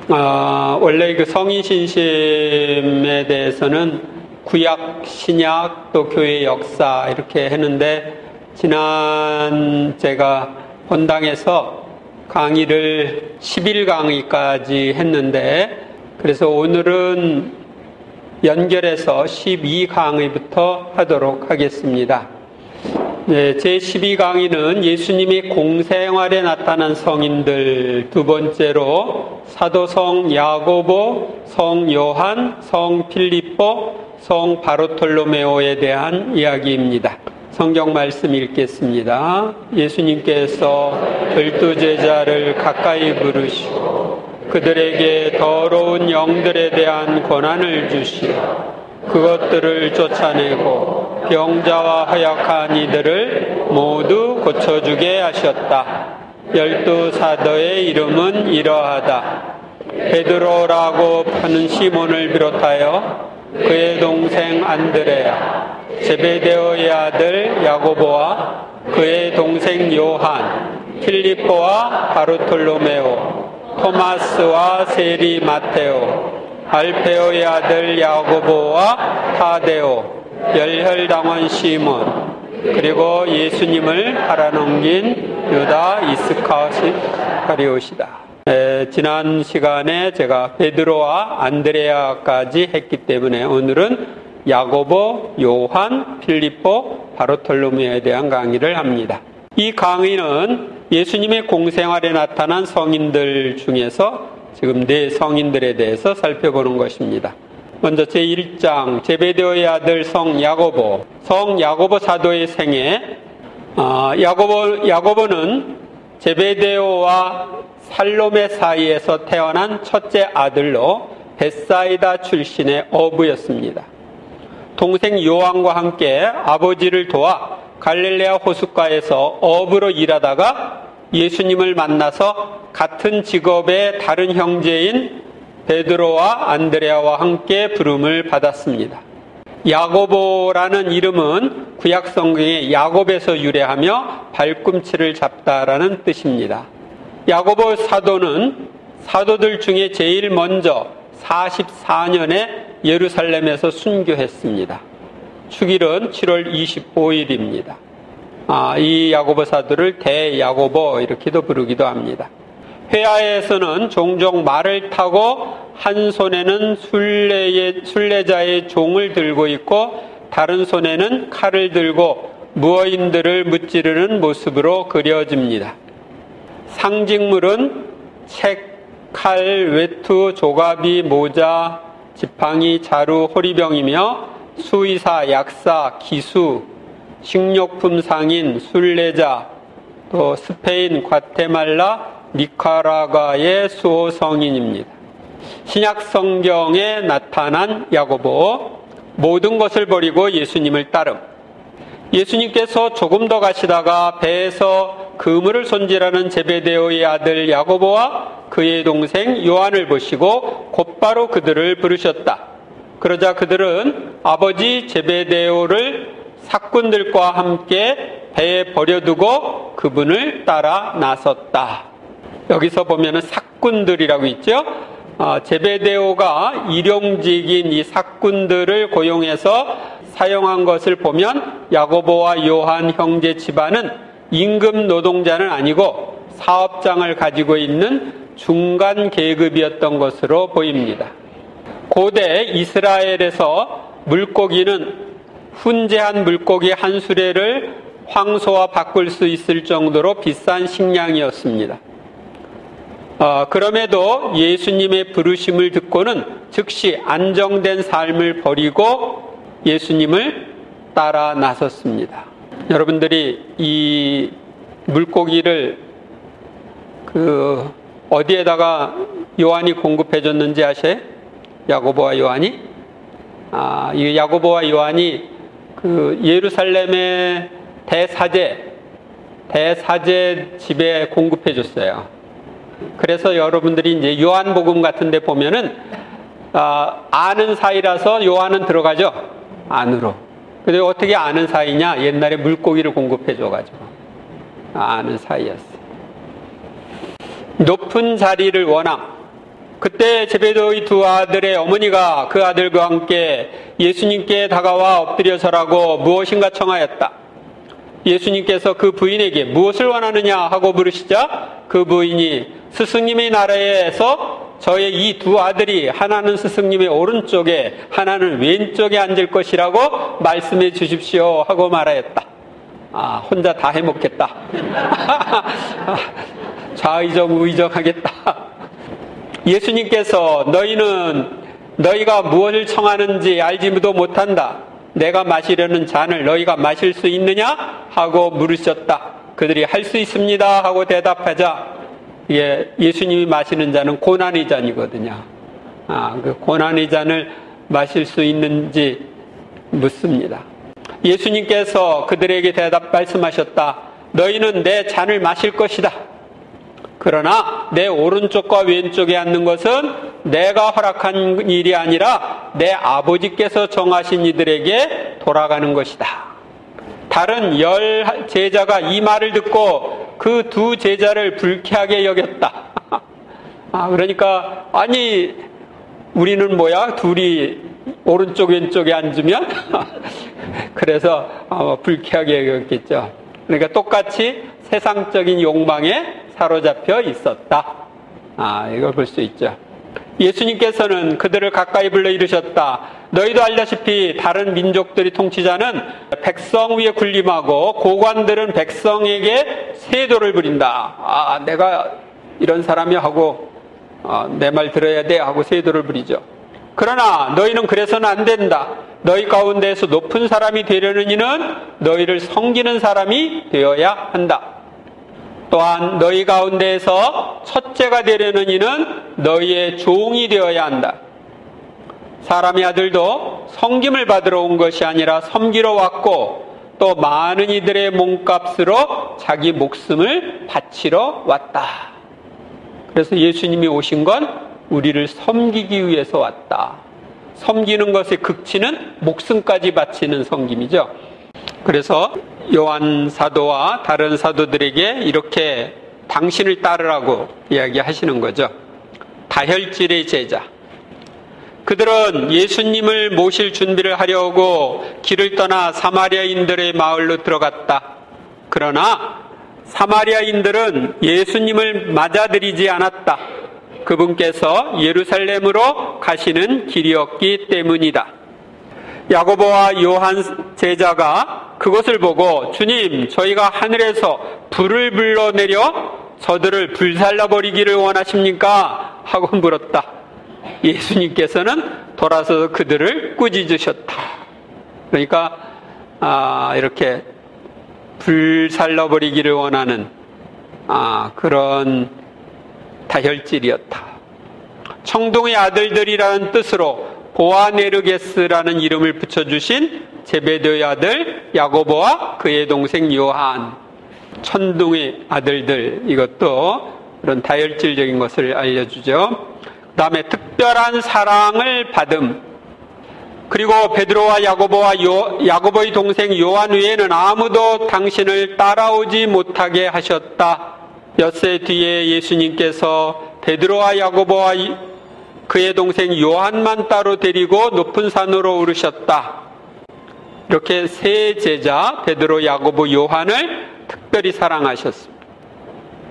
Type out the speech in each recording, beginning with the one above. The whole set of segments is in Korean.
원래 그 성인신심에 대해서는 구약, 신약, 또 교회 역사 이렇게 했는데, 지난 제가 본당에서 강의를 11강의까지 했는데, 그래서 오늘은 연결해서 12강의부터 하도록 하겠습니다. 네, 제 12강의는 예수님이 공생활에 나타난 성인들, 두 번째로 사도 성 야고보, 성 요한, 성 필립보, 성 바르톨로메오에 대한 이야기입니다. 성경 말씀 읽겠습니다. 예수님께서 12제자를 가까이 부르시고 그들에게 더러운 영들에 대한 권한을 주시고 그것들을 쫓아내고 병자와 허약한 이들을 모두 고쳐주게 하셨다. 12사도의 이름은 이러하다. 베드로라고 하는 시몬을 비롯하여 그의 동생 안드레아, 제베데오의 아들 야고보와 그의 동생 요한, 필립보와 바르톨로메오, 토마스와 세리 마테오, 알페오의 아들 야고보와 타데오, 열혈당원 시몬, 그리고 예수님을 팔아넘긴 유다 이스카리옷이다. 지난 시간에 제가 베드로와 안드레아까지 했기 때문에 오늘은 야고보, 요한, 필립보, 바르톨로메오에 대한 강의를 합니다. 이 강의는 예수님의 공생활에 나타난 성인들 중에서 지금 네 성인들에 대해서 살펴보는 것입니다. 먼저 제1장 제베데오의 아들 성 야고보 사도의 생애. 야고보는 제베데오와 살로메 사이에서 태어난 첫째 아들로 벳사이다 출신의 어부였습니다. 동생 요한과 함께 아버지를 도와 갈릴레아 호숫가에서 어부로 일하다가 예수님을 만나서 같은 직업의 다른 형제인 베드로와 안드레아와 함께 부름을 받았습니다. 야고보라는 이름은 구약 성경의 야곱에서 유래하며 발꿈치를 잡다라는 뜻입니다. 야고보 사도는 사도들 중에 제일 먼저 44년에 예루살렘에서 순교했습니다. 축일은 7월 25일입니다. 이 야고보 사도를 대야고보 이렇게도 부르기도 합니다. 회화에서는 종종 말을 타고 한 손에는 순례자의 종을 들고 있고 다른 손에는 칼을 들고 무어인들을 무찌르는 모습으로 그려집니다. 상징물은 책, 칼, 외투, 조가비, 모자, 지팡이, 자루, 호리병이며 수의사, 약사, 기수, 식료품 상인, 순례자, 또 스페인, 과테말라, 니카라과의 수호 성인입니다. 신약 성경에 나타난 야고보, 모든 것을 버리고 예수님을 따름. 예수님께서 조금 더 가시다가 배에서 그물을 손질하는 제베데오의 아들 야고보와 그의 동생 요한을 보시고 곧바로 그들을 부르셨다. 그러자 그들은 아버지 제베데오를 사꾼들과 함께 배에 버려두고 그분을 따라 나섰다. 여기서 보면은 사꾼들이라고 있죠. 제베데오가 일용직인 이 사꾼들을 고용해서 사용한 것을 보면 야고보와 요한 형제 집안은 임금 노동자는 아니고 사업장을 가지고 있는 중간 계급이었던 것으로 보입니다. 고대 이스라엘에서 물고기는 훈제한 물고기 한 수레를 황소와 바꿀 수 있을 정도로 비싼 식량이었습니다. 그럼에도 예수님의 부르심을 듣고는 즉시 안정된 삶을 버리고 예수님을 따라 나섰습니다. 여러분들이 이 물고기를 어디에다가 요한이 공급해 줬는지 아세요? 야고보와 요한이? 이 야고보와 요한이 예루살렘의 대사제 집에 공급해 줬어요. 그래서 여러분들이 이제 요한복음 같은 데 보면은 아는 사이라서 요한은 들어가죠. 안으로. 근데 어떻게 아는 사이냐? 옛날에 물고기를 공급해 줘가지고 아는 사이였어요. 높은 자리를 원함. 그때 제베데의 두 아들의 어머니가 그 아들과 함께 예수님께 다가와 엎드려 절하고 무엇인가 청하였다. 예수님께서 그 부인에게 무엇을 원하느냐 하고 물으시자 그 부인이 스승님의 나라에서 저의 이 두 아들이 하나는 스승님의 오른쪽에 하나는 왼쪽에 앉을 것이라고 말씀해 주십시오 하고 말하였다. 혼자 다 해먹겠다. 좌의정 우의정하겠다. 예수님께서 너희가 무엇을 청하는지 알지도 못한다. 내가 마시려는 잔을 너희가 마실 수 있느냐? 하고 물으셨다. 그들이 할 수 있습니다 하고 대답하자 예수님이 마시는 잔은 고난의 잔이거든요. 그 고난의 잔을 마실 수 있는지 묻습니다. 예수님께서 그들에게 말씀하셨다. 너희는 내 잔을 마실 것이다. 그러나 내 오른쪽과 왼쪽에 앉는 것은 내가 허락한 일이 아니라 내 아버지께서 정하신 이들에게 돌아가는 것이다. 다른 10 제자가 이 말을 듣고 그 두 제자를 불쾌하게 여겼다. 그러니까 아니 우리는 뭐야? 둘이 오른쪽 왼쪽에 앉으면 그래서 불쾌하게 여겼겠죠. 그러니까 똑같이 세상적인 욕망에 사로잡혀 있었다. 이걸 볼 수 있죠. 예수님께서는 그들을 가까이 불러 이르셨다. 너희도 알다시피 다른 민족들의 통치자는 백성 위에 군림하고 고관들은 백성에게 세도를 부린다. 내가 이런 사람이 하고 내 말 들어야 돼 하고 세도를 부리죠. 그러나 너희는 그래서는 안 된다. 너희 가운데에서 높은 사람이 되려는 이는 너희를 섬기는 사람이 되어야 한다. 또한 너희 가운데에서 첫째가 되려는 이는 너희의 종이 되어야 한다. 사람의 아들도 섬김을 받으러 온 것이 아니라 섬기러 왔고 또 많은 이들의 몸값으로 자기 목숨을 바치러 왔다. 그래서 예수님이 오신 건 우리를 섬기기 위해서 왔다. 섬기는 것의 극치는 목숨까지 바치는 섬김이죠. 그래서 요한 사도와 다른 사도들에게 이렇게 당신을 따르라고 이야기하시는 거죠. 다혈질의 제자. 그들은 예수님을 모실 준비를 하려고 길을 떠나 사마리아인들의 마을로 들어갔다. 그러나 사마리아인들은 예수님을 맞아들이지 않았다. 그분께서 예루살렘으로 가시는 길이었기 때문이다. 야고보와 요한 제자가 그것을 보고 주님, 저희가 하늘에서 불을 불러내려 저들을 불살라버리기를 원하십니까? 하고 물었다. 예수님께서는 돌아서 그들을 꾸짖으셨다. 그러니까 이렇게 불살라버리기를 원하는 그런 다혈질이었다. 청동의 아들들이라는 뜻으로 보아네르게스라는 이름을 붙여주신 제베데의 아들 야고보와 그의 동생 요한, 천둥의 아들들, 이것도 그런 다혈질적인 것을 알려주죠. 그 다음에 특별한 사랑을 받음. 그리고 베드로와 야고보와 야고보의 동생 요한 외에는 아무도 당신을 따라오지 못하게 하셨다. 엿새 뒤에 예수님께서 베드로와 야고보와 그의 동생 요한만 따로 데리고 높은 산으로 오르셨다. 이렇게 세 제자 베드로, 야고보, 요한을 특별히 사랑하셨습니다.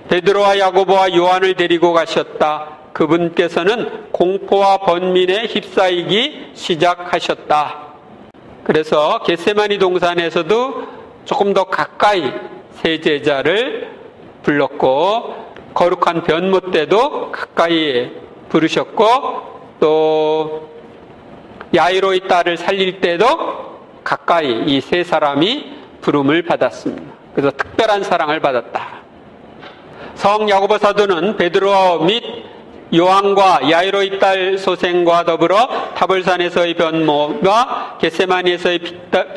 베드로와 야고보와 요한을 데리고 가셨다. 그분께서는 공포와 번민에 휩싸이기 시작하셨다. 그래서 겟세마니 동산에서도 조금 더 가까이 세 제자를 불렀고, 거룩한 변모 때도 가까이 부르셨고, 또 야이로의 딸을 살릴 때도 가까이 이 세 사람이 부름을 받았습니다. 그래서 특별한 사랑을 받았다. 성 야고보 사도는 베드로 및 요한과 야이로의 딸 소생과 더불어 타볼산에서의 변모와 겟세마니에서의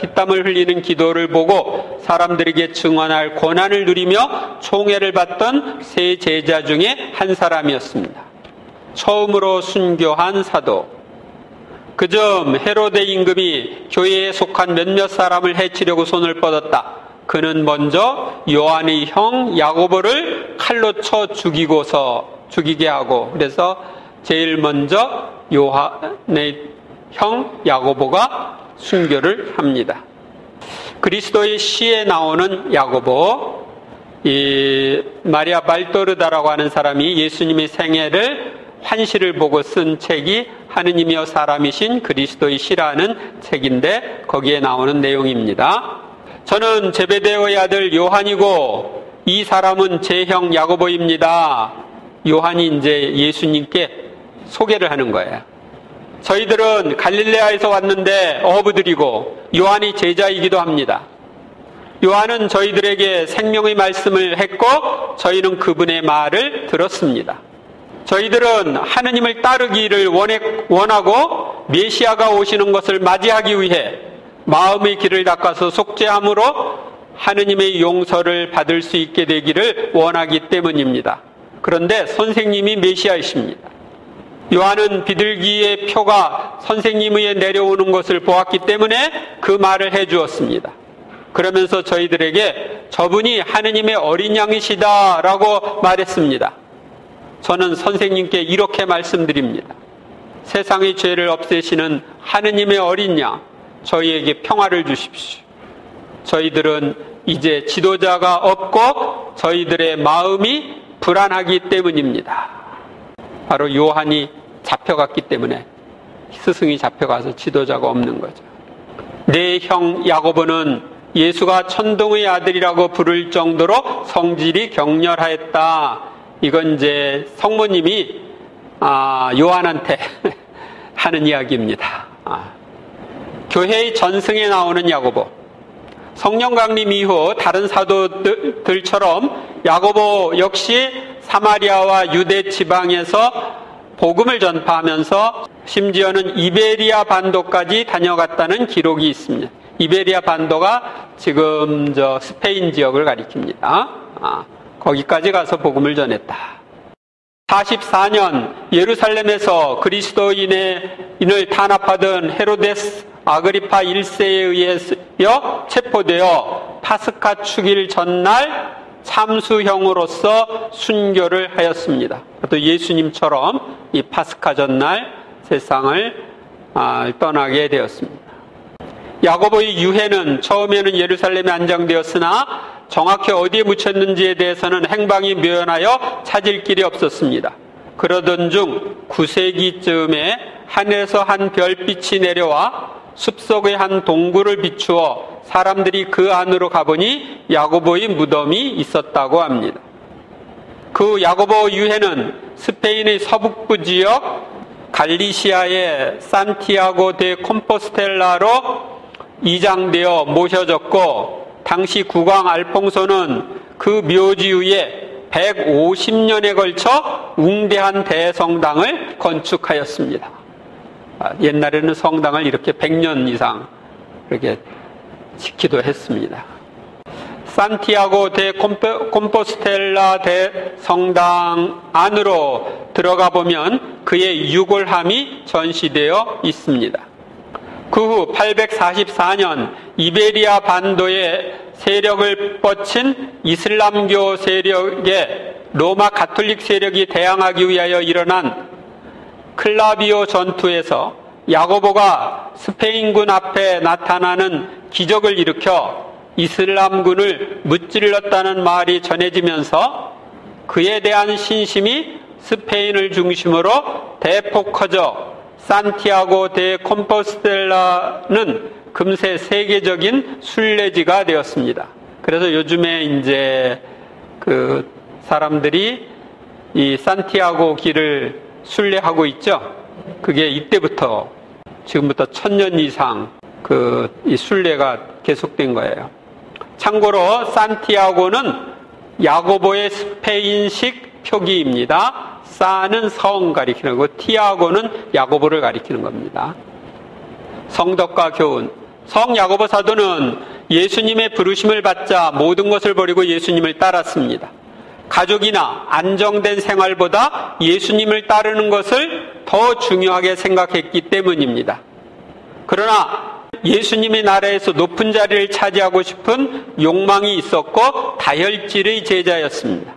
피땀을 흘리는 기도를 보고 사람들에게 증언할 고난을 누리며 총애를 받던 세 제자 중에 한 사람이었습니다. 처음으로 순교한 사도. 그중 헤로데 임금이 교회에 속한 몇몇 사람을 해치려고 손을 뻗었다. 그는 먼저 요한의 형 야고보를 칼로 쳐 죽이게 하고, 그래서 제일 먼저 요한의 형 야고보가 순교를 합니다. 그리스도의 시에 나오는 야고보, 이 마리아 발도르다라고 하는 사람이 예수님의 생애를 환시를 보고 쓴 책이 하느님이여 사람이신 그리스도의 시라는 책인데 거기에 나오는 내용입니다. 저는 제베데오의 아들 요한이고 이 사람은 제 형 야고보입니다. 요한이 이제 예수님께 소개를 하는 거예요. 저희들은 갈릴레아에서 왔는데 어부들이고 요한이 제자이기도 합니다. 요한은 저희들에게 생명의 말씀을 했고 저희는 그분의 말을 들었습니다. 저희들은 하느님을 따르기를 원하고 메시아가 오시는 것을 맞이하기 위해 마음의 길을 닦아서 속죄함으로 하느님의 용서를 받을 수 있게 되기를 원하기 때문입니다. 그런데 선생님이 메시아이십니다. 요한은 비둘기의 표가 선생님에 내려오는 것을 보았기 때문에 그 말을 해주었습니다. 그러면서 저희들에게 저분이 하느님의 어린 양이시다라고 말했습니다. 저는 선생님께 이렇게 말씀드립니다. 세상의 죄를 없애시는 하느님의 어린 양, 저희에게 평화를 주십시오. 저희들은 이제 지도자가 없고 저희들의 마음이 불안하기 때문입니다. 바로 요한이 잡혀갔기 때문에, 스승이 잡혀가서 지도자가 없는 거죠. 내 형 야고보는 예수가 천둥의 아들이라고 부를 정도로 성질이 격렬하였다. 이건 이제 성모님이 요한한테 하는 이야기입니다. 교회의 전승에 나오는 야고보. 성령 강림 이후 다른 사도들처럼 야고보 역시 사마리아와 유대 지방에서 복음을 전파하면서 심지어는 이베리아 반도까지 다녀갔다는 기록이 있습니다. 이베리아 반도가 지금 스페인 지역을 가리킵니다. 거기까지 가서 복음을 전했다. 44년 예루살렘에서 그리스도인을 탄압하던 헤로데스 아그리파 1세에 의하여 체포되어 파스카 축일 전날 참수형으로서 순교를 하였습니다. 또 예수님처럼 이 파스카 전날 세상을 떠나게 되었습니다. 야고보의 유해는 처음에는 예루살렘에 안장되었으나 정확히 어디에 묻혔는지에 대해서는 행방이 묘연하여 찾을 길이 없었습니다. 그러던 중 9세기쯤에 하늘에서 한 별빛이 내려와 숲속의 한 동굴을 비추어 사람들이 그 안으로 가보니 야고보의 무덤이 있었다고 합니다. 그 야고보 유해는 스페인의 서북부 지역 갈리시아의 산티아고 데 콤포스텔라로 이장되어 모셔졌고, 당시 국왕 알퐁소는 그 묘지 위에 150년에 걸쳐 웅대한 대성당을 건축하였습니다. 옛날에는 성당을 이렇게 100년 이상 이렇게 짓기도 했습니다. 산티아고 데 콤포스텔라 대성당 안으로 들어가 보면 그의 유골함이 전시되어 있습니다. 그 후 844년 이베리아 반도에 세력을 뻗친 이슬람교 세력에 로마 가톨릭 세력이 대항하기 위하여 일어난 클라비오 전투에서 야고보가 스페인군 앞에 나타나는 기적을 일으켜 이슬람군을 무찔렀다는 말이 전해지면서 그에 대한 신심이 스페인을 중심으로 대폭 커져 산티아고 데 콤포스텔라는 금세 세계적인 순례지가 되었습니다. 그래서 요즘에 이제 그 사람들이 이 산티아고 길을 순례하고 있죠. 그게 이때부터 지금부터 1000년 이상 이 순례가 계속된 거예요. 참고로 산티아고는 야고보의 스페인식 표기입니다. 사는 성 가리키는 거고 티아고는 야고보를 가리키는 겁니다. 성덕과 교훈. 성 야고보 사도는 예수님의 부르심을 받자 모든 것을 버리고 예수님을 따랐습니다. 가족이나 안정된 생활보다 예수님을 따르는 것을 더 중요하게 생각했기 때문입니다. 그러나 예수님의 나라에서 높은 자리를 차지하고 싶은 욕망이 있었고 다혈질의 제자였습니다.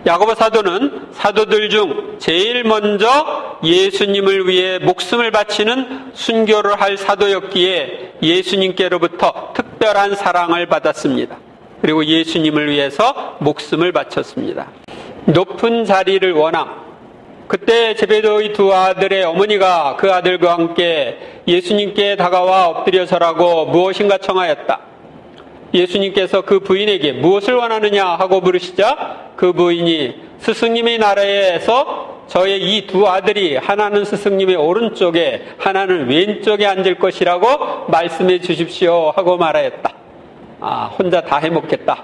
야고보 사도는 사도들 중 제일 먼저 예수님을 위해 목숨을 바치는 순교를 할 사도였기에 예수님께로부터 특별한 사랑을 받았습니다. 그리고 예수님을 위해서 목숨을 바쳤습니다. 높은 자리를 원함. 그때 제베데의 두 아들의 어머니가 그 아들과 함께 예수님께 다가와 엎드려 절하고 무엇인가 청하였다. 예수님께서 그 부인에게 무엇을 원하느냐 하고 물으시자 그 부인이 스승님의 나라에서 저의 이 두 아들이 하나는 스승님의 오른쪽에 하나는 왼쪽에 앉을 것이라고 말씀해 주십시오 하고 말하였다. 혼자 다 해먹겠다.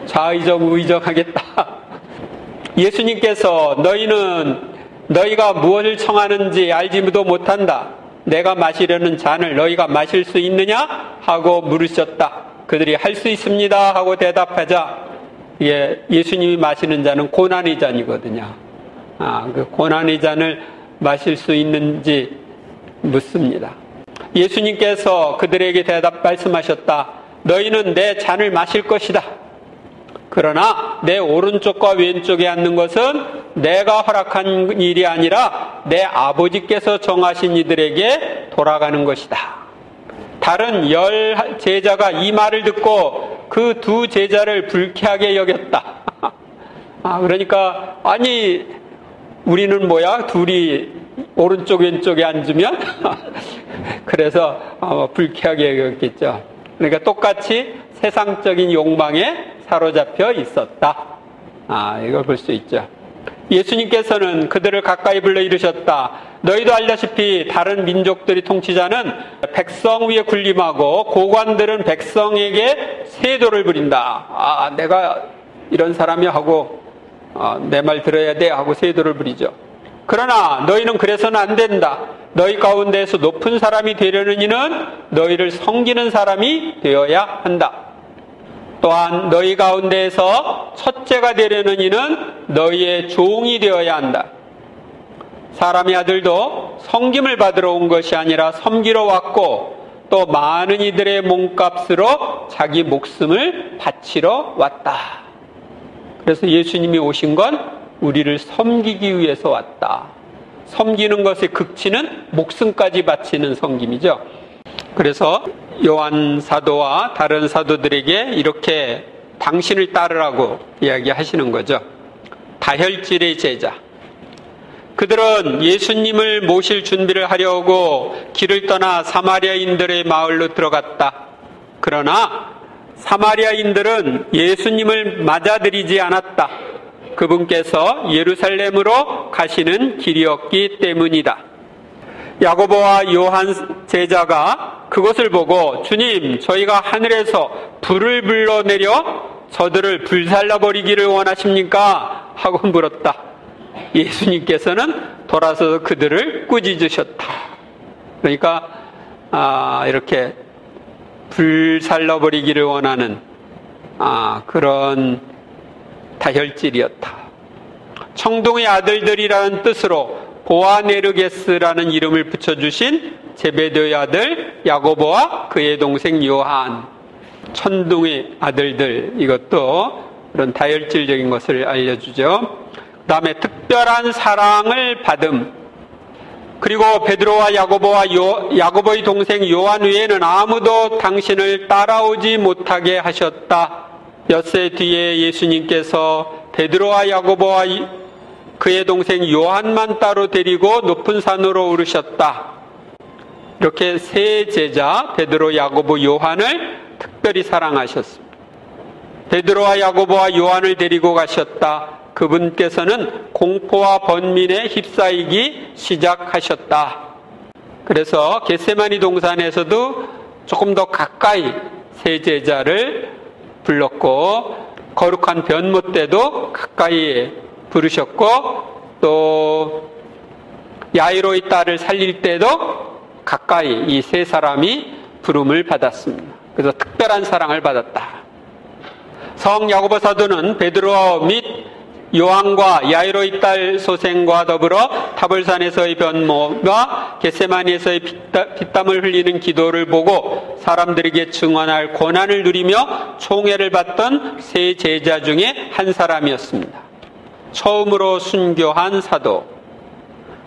좌의정 우의정하겠다. 예수님께서 너희가 무엇을 청하는지 알지도 못한다. 내가 마시려는 잔을 너희가 마실 수 있느냐? 하고 물으셨다. 그들이 할 수 있습니다 하고 대답하자 예수님이 마시는 잔은 고난의 잔이거든요. 그 고난의 잔을 마실 수 있는지 묻습니다. 예수님께서 그들에게 말씀하셨다. 너희는 내 잔을 마실 것이다. 그러나 내 오른쪽과 왼쪽에 앉는 것은 내가 허락한 일이 아니라 내 아버지께서 정하신 이들에게 돌아가는 것이다. 다른 10 제자가 이 말을 듣고 그 두 제자를 불쾌하게 여겼다. 그러니까 아니 우리는 뭐야? 둘이 오른쪽 왼쪽에 앉으면? 그래서 불쾌하게 여겼겠죠. 그러니까 똑같이 세상적인 욕망에 사로잡혀 있었다. 이걸 볼 수 있죠. 예수님께서는 그들을 가까이 불러 이르셨다. 너희도 알다시피 다른 민족들의 통치자는 백성 위에 군림하고 고관들은 백성에게 세도를 부린다. 내가 이런 사람이 하고 내 말 들어야 돼 하고 세도를 부리죠. 그러나 너희는 그래서는 안 된다. 너희 가운데에서 높은 사람이 되려는 이는 너희를 섬기는 사람이 되어야 한다. 또한 너희 가운데에서 첫째가 되려는 이는 너희의 종이 되어야 한다. 사람의 아들도 섬김을 받으러 온 것이 아니라 섬기러 왔고 또 많은 이들의 몸값으로 자기 목숨을 바치러 왔다. 그래서 예수님이 오신 건 우리를 섬기기 위해서 왔다. 섬기는 것의 극치는 목숨까지 바치는 섬김이죠. 그래서 요한 사도와 다른 사도들에게 이렇게 당신을 따르라고 이야기하시는 거죠. 다혈질의 제자. 그들은 예수님을 모실 준비를 하려고 길을 떠나 사마리아인들의 마을로 들어갔다. 그러나 사마리아인들은 예수님을 맞아들이지 않았다. 그분께서 예루살렘으로 가시는 길이었기 때문이다. 야고보와 요한 제자가 그것을 보고 주님, 저희가 하늘에서 불을 불러내려 저들을 불살라버리기를 원하십니까? 하고 물었다. 예수님께서는 돌아서 그들을 꾸짖으셨다. 그러니까 이렇게 불살라버리기를 원하는 그런 다혈질이었다. 청동의 아들들이라는 뜻으로 보아네르게스라는 이름을 붙여주신 제베데의 아들 야고보와 그의 동생 요한. 천둥의 아들들, 이것도 그런 다혈질적인 것을 알려주죠. 그 다음에 특별한 사랑을 받음. 그리고 베드로와 야고보와 야고보의 동생 요한 외에는 아무도 당신을 따라오지 못하게 하셨다. 엿새 뒤에 예수님께서 베드로와 야고보와 그의 동생 요한만 따로 데리고 높은 산으로 오르셨다. 이렇게 세 제자 베드로, 야고보, 요한을 특별히 사랑하셨습니다. 베드로와 야고보와 요한을 데리고 가셨다. 그분께서는 공포와 번민에 휩싸이기 시작하셨다. 그래서 겟세마니 동산에서도 조금 더 가까이 세 제자를 불렀고 거룩한 변모 때도 가까이 부르셨고 또 야이로의 딸을 살릴 때도 가까이 이 세 사람이 부름을 받았습니다. 그래서 특별한 사랑을 받았다. 성 야고보 사도는 베드로 및 요한과 야이로의 딸 소생과 더불어 타볼산에서의 변모와 겟세마니에서의 피땀을 흘리는 기도를 보고 사람들에게 증언할 고난을 누리며 총애를 받던 세 제자 중에 한 사람이었습니다. 처음으로 순교한 사도.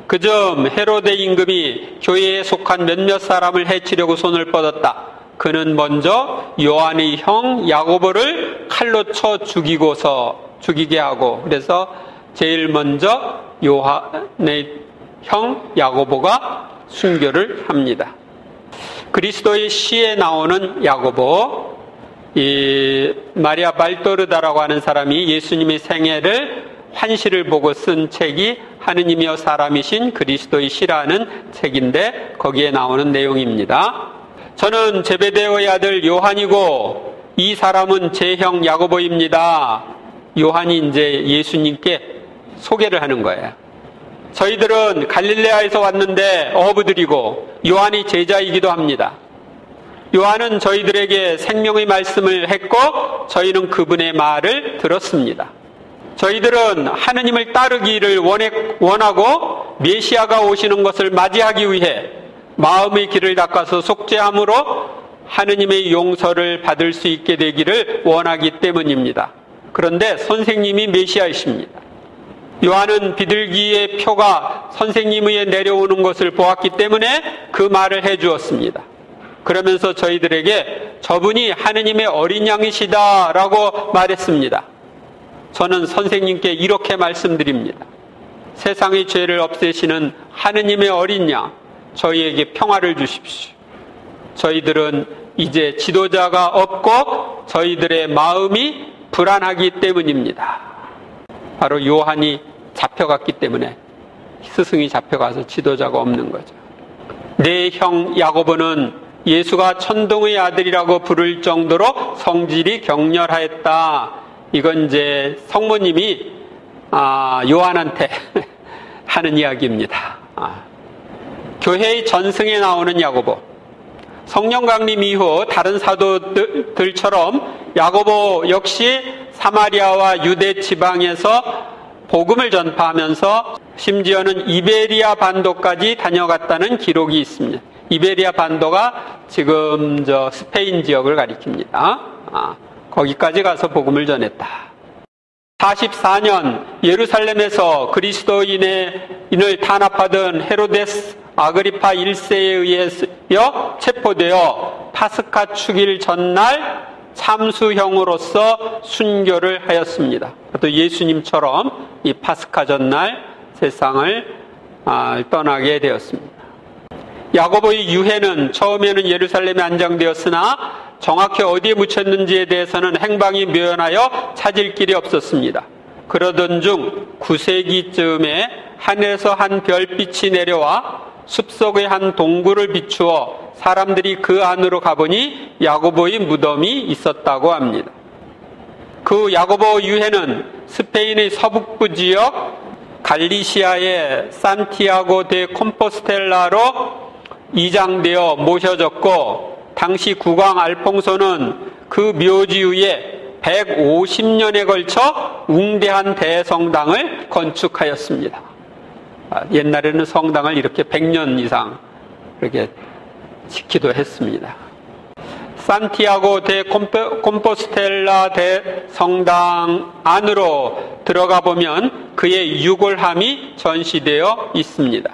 그점 헤로데 임금이 교회에 속한 몇몇 사람을 해치려고 손을 뻗었다. 그는 먼저 요한의 형 야고보를 칼로 쳐 죽이게 하고, 그래서 제일 먼저 요한의 형 야고보가 순교를 합니다. 그리스도의 시에 나오는 야고보, 이 마리아 발도르다라고 하는 사람이 예수님의 생애를 환시를 보고 쓴 책이 하느님이여 사람이신 그리스도의 시라는 책인데 거기에 나오는 내용입니다. 저는 제베데오의 아들 요한이고 이 사람은 제 형 야고보입니다. 요한이 이제 예수님께 소개를 하는 거예요. 저희들은 갈릴레아에서 왔는데 어부들이고 요한이 제자이기도 합니다. 요한은 저희들에게 생명의 말씀을 했고 저희는 그분의 말을 들었습니다. 저희들은 하느님을 따르기를 원하고 메시아가 오시는 것을 맞이하기 위해 마음의 길을 닦아서 속죄함으로 하느님의 용서를 받을 수 있게 되기를 원하기 때문입니다. 그런데 선생님이 메시아이십니다. 요한은 비둘기의 표가 선생님에 내려오는 것을 보았기 때문에 그 말을 해주었습니다. 그러면서 저희들에게 저분이 하느님의 어린 양이시다라고 말했습니다. 저는 선생님께 이렇게 말씀드립니다. 세상의 죄를 없애시는 하느님의 어린 양, 저희에게 평화를 주십시오. 저희들은 이제 지도자가 없고 저희들의 마음이 불안하기 때문입니다. 바로 요한이 잡혀갔기 때문에, 스승이 잡혀가서 지도자가 없는 거죠. 내 형 야고보는 예수가 천둥의 아들이라고 부를 정도로 성질이 격렬하였다. 이건 이제 성모님이 요한한테 하는 이야기입니다. 교회의 전승에 나오는 야고보. 성령 강림 이후 다른 사도들처럼 야고보 역시 사마리아와 유대 지방에서 복음을 전파하면서 심지어는 이베리아 반도까지 다녀갔다는 기록이 있습니다. 이베리아 반도가 지금 스페인 지역을 가리킵니다. 거기까지 가서 복음을 전했다. 44년 예루살렘에서 그리스도인을 탄압하던 헤로데스 아그리파 1세에 의하여 체포되어 파스카 축일 전날 참수형으로서 순교를 하였습니다. 또 예수님처럼 이 파스카 전날 세상을 떠나게 되었습니다. 야고보의 유해는 처음에는 예루살렘에 안장되었으나 정확히 어디에 묻혔는지에 대해서는 행방이 묘연하여 찾을 길이 없었습니다. 그러던 중 9세기쯤에 하늘에서 한 별빛이 내려와 숲속의 한 동굴을 비추어 사람들이 그 안으로 가보니 야고보의 무덤이 있었다고 합니다. 그 야고보 유해는 스페인의 서북부 지역 갈리시아의 산티아고 데 콤포스텔라로 이장되어 모셔졌고, 당시 국왕 알퐁소는 그 묘지 위에 150년에 걸쳐 웅대한 대성당을 건축하였습니다. 옛날에는 성당을 이렇게 100년 이상 이렇게 짓기도 했습니다. 산티아고 데 콤포스텔라 대성당 안으로 들어가 보면 그의 유골함이 전시되어 있습니다.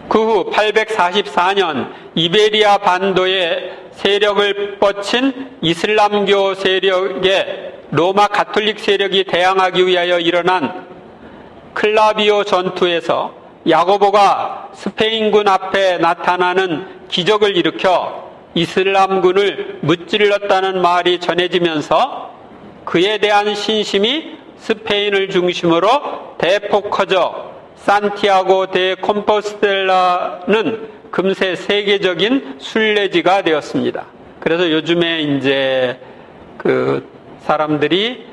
그 후 844년 이베리아 반도에 세력을 뻗친 이슬람교 세력에 로마 가톨릭 세력이 대항하기 위하여 일어난 클라비오 전투에서 야고보가 스페인군 앞에 나타나는 기적을 일으켜 이슬람군을 무찔렀다는 말이 전해지면서 그에 대한 신심이 스페인을 중심으로 대폭 커져 산티아고 데 콤포스텔라는 금세 세계적인 순례지가 되었습니다. 그래서 요즘에 이제 그 사람들이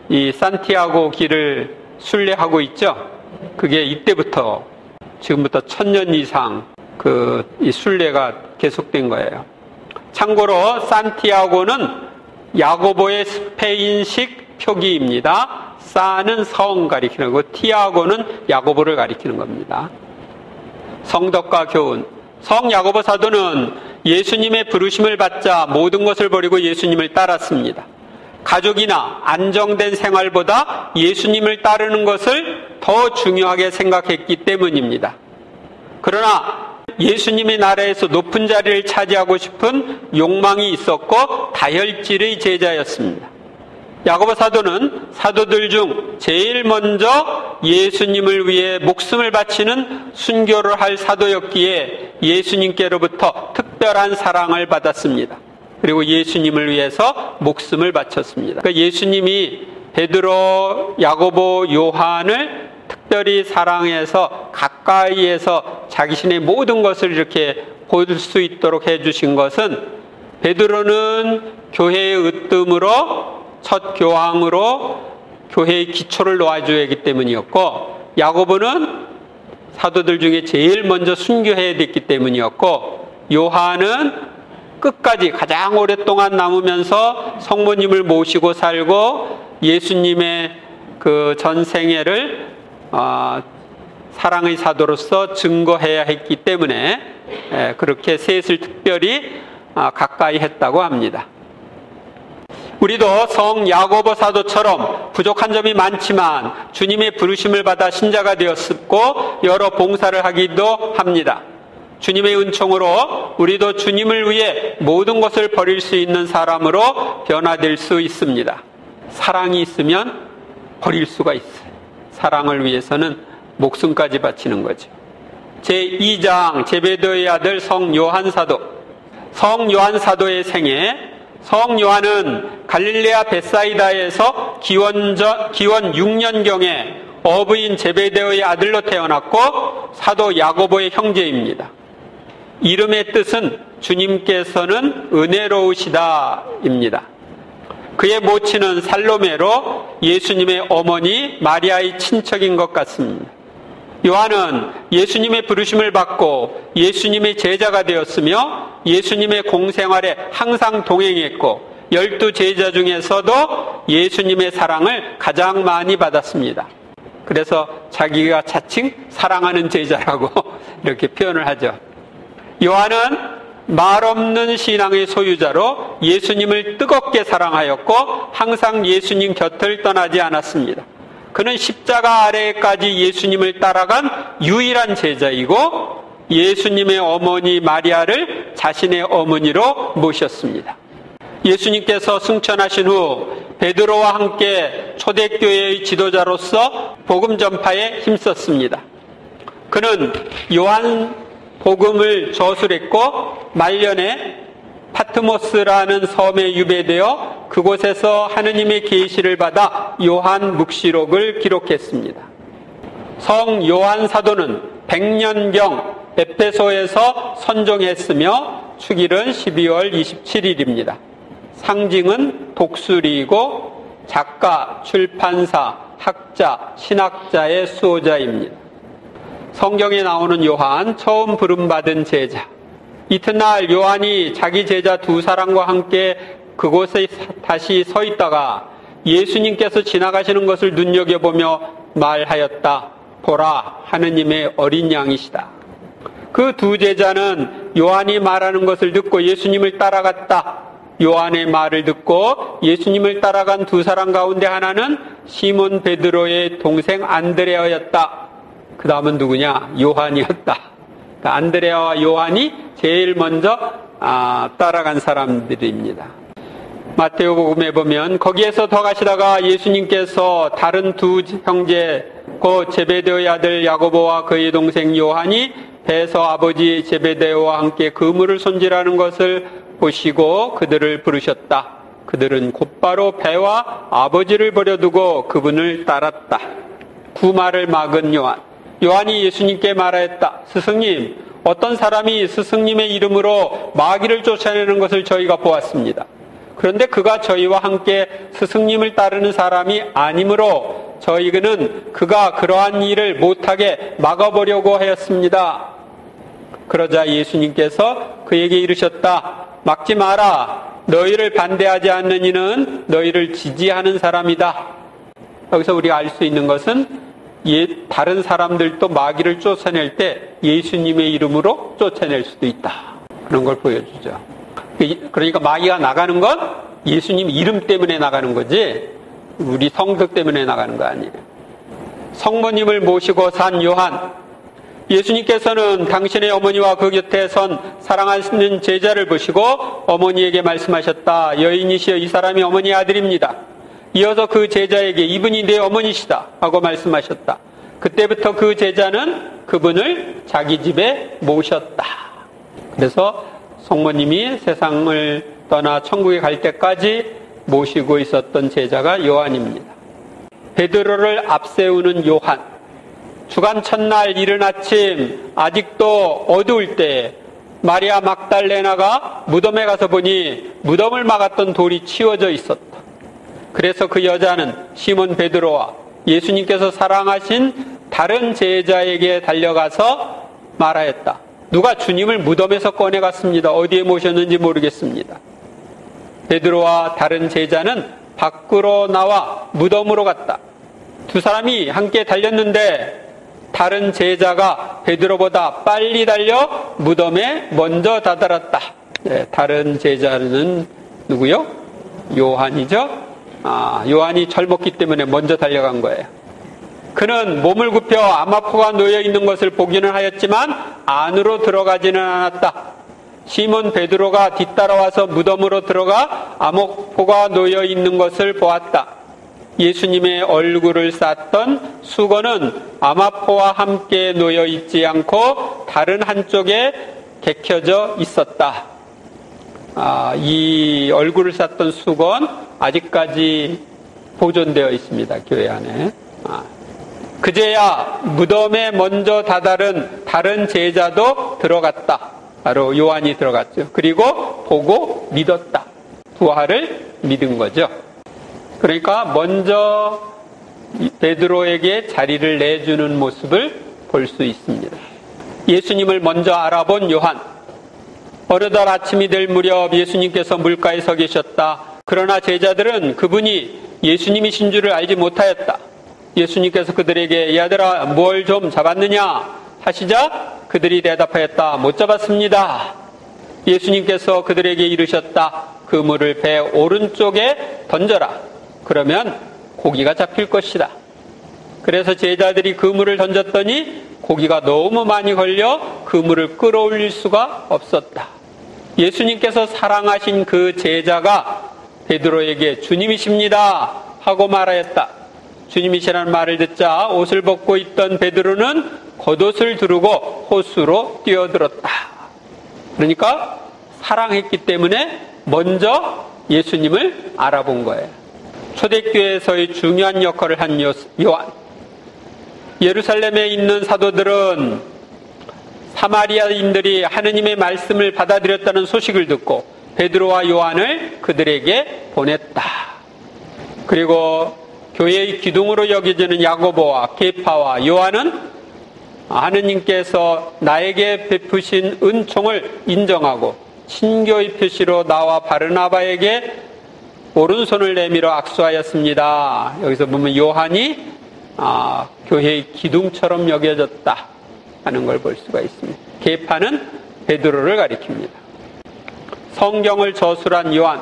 이 산티아고 길을 순례하고 있죠. 그게 이때부터 지금부터 1000년 이상 이 순례가 계속된 거예요. 참고로 산티아고는 야고보의 스페인식 표기입니다. 사는 성 가리키는 거고 티아고는 야고보를 가리키는 겁니다. 성덕과 교훈. 성 야고보 사도는 예수님의 부르심을 받자 모든 것을 버리고 예수님을 따랐습니다. 가족이나 안정된 생활보다 예수님을 따르는 것을 더 중요하게 생각했기 때문입니다. 그러나 예수님의 나라에서 높은 자리를 차지하고 싶은 욕망이 있었고 다혈질의 제자였습니다. 야고보 사도는 사도들 중 제일 먼저 예수님을 위해 목숨을 바치는 순교를 할 사도였기에 예수님께로부터 특별한 사랑을 받았습니다. 그리고 예수님을 위해서 목숨을 바쳤습니다. 그러니까 예수님이 베드로, 야고보, 요한을 특별히 사랑해서 가까이에서 자신의 모든 것을 이렇게 볼 수 있도록 해주신 것은 베드로는 교회의 으뜸으로 첫 교황으로 교회의 기초를 놓아줘야 하기 때문이었고, 야고보는 사도들 중에 제일 먼저 순교해야 됐기 때문이었고, 요한은 끝까지 가장 오랫동안 남으면서 성모님을 모시고 살고 예수님의 그 전생애를 사랑의 사도로서 증거해야 했기 때문에 그렇게 셋을 특별히 가까이 했다고 합니다. 우리도 성 야고보 사도처럼 부족한 점이 많지만 주님의 부르심을 받아 신자가 되었고 여러 봉사를 하기도 합니다. 주님의 은총으로 우리도 주님을 위해 모든 것을 버릴 수 있는 사람으로 변화될 수 있습니다. 사랑이 있으면 버릴 수가 있어요. 사랑을 위해서는 목숨까지 바치는 거죠. 제2장 제베데오의 아들 성 요한 사도. 성 요한 사도의 생애. 성 요한은 갈릴레아 벳사이다에서 기원 6년경에 어부인 제베데오의 아들로 태어났고 사도 야고보의 형제입니다. 이름의 뜻은 주님께서는 은혜로우시다입니다. 그의 모친은 살로메로 예수님의 어머니 마리아의 친척인 것 같습니다. 요한은 예수님의 부르심을 받고 예수님의 제자가 되었으며 예수님의 공생활에 항상 동행했고 12 제자 중에서도 예수님의 사랑을 가장 많이 받았습니다. 그래서 자기가 자칭 사랑하는 제자라고 이렇게 표현을 하죠. 요한은 말없는 신앙의 소유자로 예수님을 뜨겁게 사랑하였고 항상 예수님 곁을 떠나지 않았습니다. 그는 십자가 아래까지 예수님을 따라간 유일한 제자이고 예수님의 어머니 마리아를 자신의 어머니로 모셨습니다. 예수님께서 승천하신 후 베드로와 함께 초대교회의 지도자로서 복음 전파에 힘썼습니다. 그는 요한 복음을 저술했고 말년에 파트모스라는 섬에 유배되어 그곳에서 하느님의 계시를 받아 요한 묵시록을 기록했습니다. 성 요한 사도는 100년경 에페소에서 선종했으며 축일은 12월 27일입니다. 상징은 독수리이고 작가, 출판사, 학자, 신학자의 수호자입니다. 성경에 나오는 요한, 처음 부름받은 제자. 이튿날 요한이 자기 제자 2사람과 함께 그곳에 다시 서 있다가 예수님께서 지나가시는 것을 눈여겨보며 말하였다. 보라, 하느님의 어린 양이시다. 그 2 제자는 요한이 말하는 것을 듣고 예수님을 따라갔다. 요한의 말을 듣고 예수님을 따라간 2사람 가운데 하나는 시몬 베드로의 동생 안드레아였다. 그 다음은 누구냐? 요한이었다. 그러니까 안드레아와 요한이 제일 먼저 따라간 사람들입니다. 마테오복음에 보면 거기에서 더 가시다가 예수님께서 다른 2 형제 곧 제베데오의 아들 야고보와 그의 동생 요한이 배에서 아버지 제베데오와 함께 그물을 손질하는 것을 보시고 그들을 부르셨다. 그들은 곧바로 배와 아버지를 버려두고 그분을 따랐다. 구마를 막은 요한. 요한이 예수님께 말하였다. 스승님, 어떤 사람이 스승님의 이름으로 마귀를 쫓아내는 것을 저희가 보았습니다. 그런데 그가 저희와 함께 스승님을 따르는 사람이 아니므로 저희는 그가 그러한 일을 못하게 막아보려고 하였습니다. 그러자 예수님께서 그에게 이르셨다. 막지 마라. 너희를 반대하지 않는 이는 너희를 지지하는 사람이다. 여기서 우리가 알 수 있는 것은 다른 사람들도 마귀를 쫓아낼 때 예수님의 이름으로 쫓아낼 수도 있다. 그런 걸 보여주죠. 그러니까 마귀가 나가는 건 예수님 이름 때문에 나가는 거지 우리 성적 때문에 나가는 거 아니에요. 성모님을 모시고 산 요한, 예수님께서는 당신의 어머니와 그 곁에 선 사랑하시는 제자를 보시고 어머니에게 말씀하셨다. 여인이시여 이 사람이 어머니의 아들입니다. 이어서 그 제자에게 이분이 내 어머니시다 하고 말씀하셨다. 그때부터 그 제자는 그분을 자기 집에 모셨다. 그래서 성모님이 세상을 떠나 천국에 갈 때까지 모시고 있었던 제자가 요한입니다. 베드로를 앞세우는 요한, 주간 첫날 이른 아침 아직도 어두울 때 마리아 막달레나가 무덤에 가서 보니 무덤을 막았던 돌이 치워져 있었다. 그래서 그 여자는 시몬 베드로와 예수님께서 사랑하신 다른 제자에게 달려가서 말하였다. 누가 주님을 무덤에서 꺼내갔습니다. 어디에 모셨는지 모르겠습니다. 베드로와 다른 제자는 밖으로 나와 무덤으로 갔다. 두 사람이 함께 달렸는데 다른 제자가 베드로보다 빨리 달려 무덤에 먼저 다다랐다. 네, 다른 제자는 누구요? 요한이죠. 요한이 젊었기 때문에 먼저 달려간 거예요. 그는 몸을 굽혀 암호포가 놓여 있는 것을 보기는 하였지만 안으로 들어가지는 않았다. 시몬 베드로가 뒤따라와서 무덤으로 들어가 암호포가 놓여 있는 것을 보았다. 예수님의 얼굴을 쌌던 수건은 암호포와 함께 놓여 있지 않고 다른 한쪽에 개켜져 있었다. 이 얼굴을 쌌던 수건 아직까지 보존되어 있습니다. 교회 안에. 그제야 무덤에 먼저 다다른 다른 제자도 들어갔다. 바로 요한이 들어갔죠. 그리고 보고 믿었다. 부활을 믿은 거죠. 그러니까 먼저 베드로에게 자리를 내주는 모습을 볼 수 있습니다. 예수님을 먼저 알아본 요한. 어느덧 아침이 될 무렵 예수님께서 물가에 서 계셨다. 그러나 제자들은 그분이 예수님이신 줄을 알지 못하였다. 예수님께서 그들에게 얘들아 뭘 좀 잡았느냐 하시자 그들이 대답하였다. 못 잡았습니다. 예수님께서 그들에게 이르셨다. 그물을 배 오른쪽에 던져라. 그러면 고기가 잡힐 것이다. 그래서 제자들이 그물을 던졌더니 고기가 너무 많이 걸려 그물을 끌어올릴 수가 없었다. 예수님께서 사랑하신 그 제자가 베드로에게 주님이십니다 하고 말하였다. 주님이시라는 말을 듣자 옷을 벗고 있던 베드로는 겉옷을 두르고 호수로 뛰어들었다. 그러니까 사랑했기 때문에 먼저 예수님을 알아본 거예요. 초대교회에서의 중요한 역할을 한 요한. 예루살렘에 있는 사도들은 사마리아인들이 하느님의 말씀을 받아들였다는 소식을 듣고 베드로와 요한을 그들에게 보냈다. 그리고 교회의 기둥으로 여겨지는 야고보와 계파와 요한은 하느님께서 나에게 베푸신 은총을 인정하고 친교의 표시로 나와 바르나바에게 오른손을 내밀어 악수하였습니다. 여기서 보면 요한이 교회의 기둥처럼 여겨졌다 하는 걸 볼 수가 있습니다. 계파는 베드로를 가리킵니다. 성경을 저술한 요한.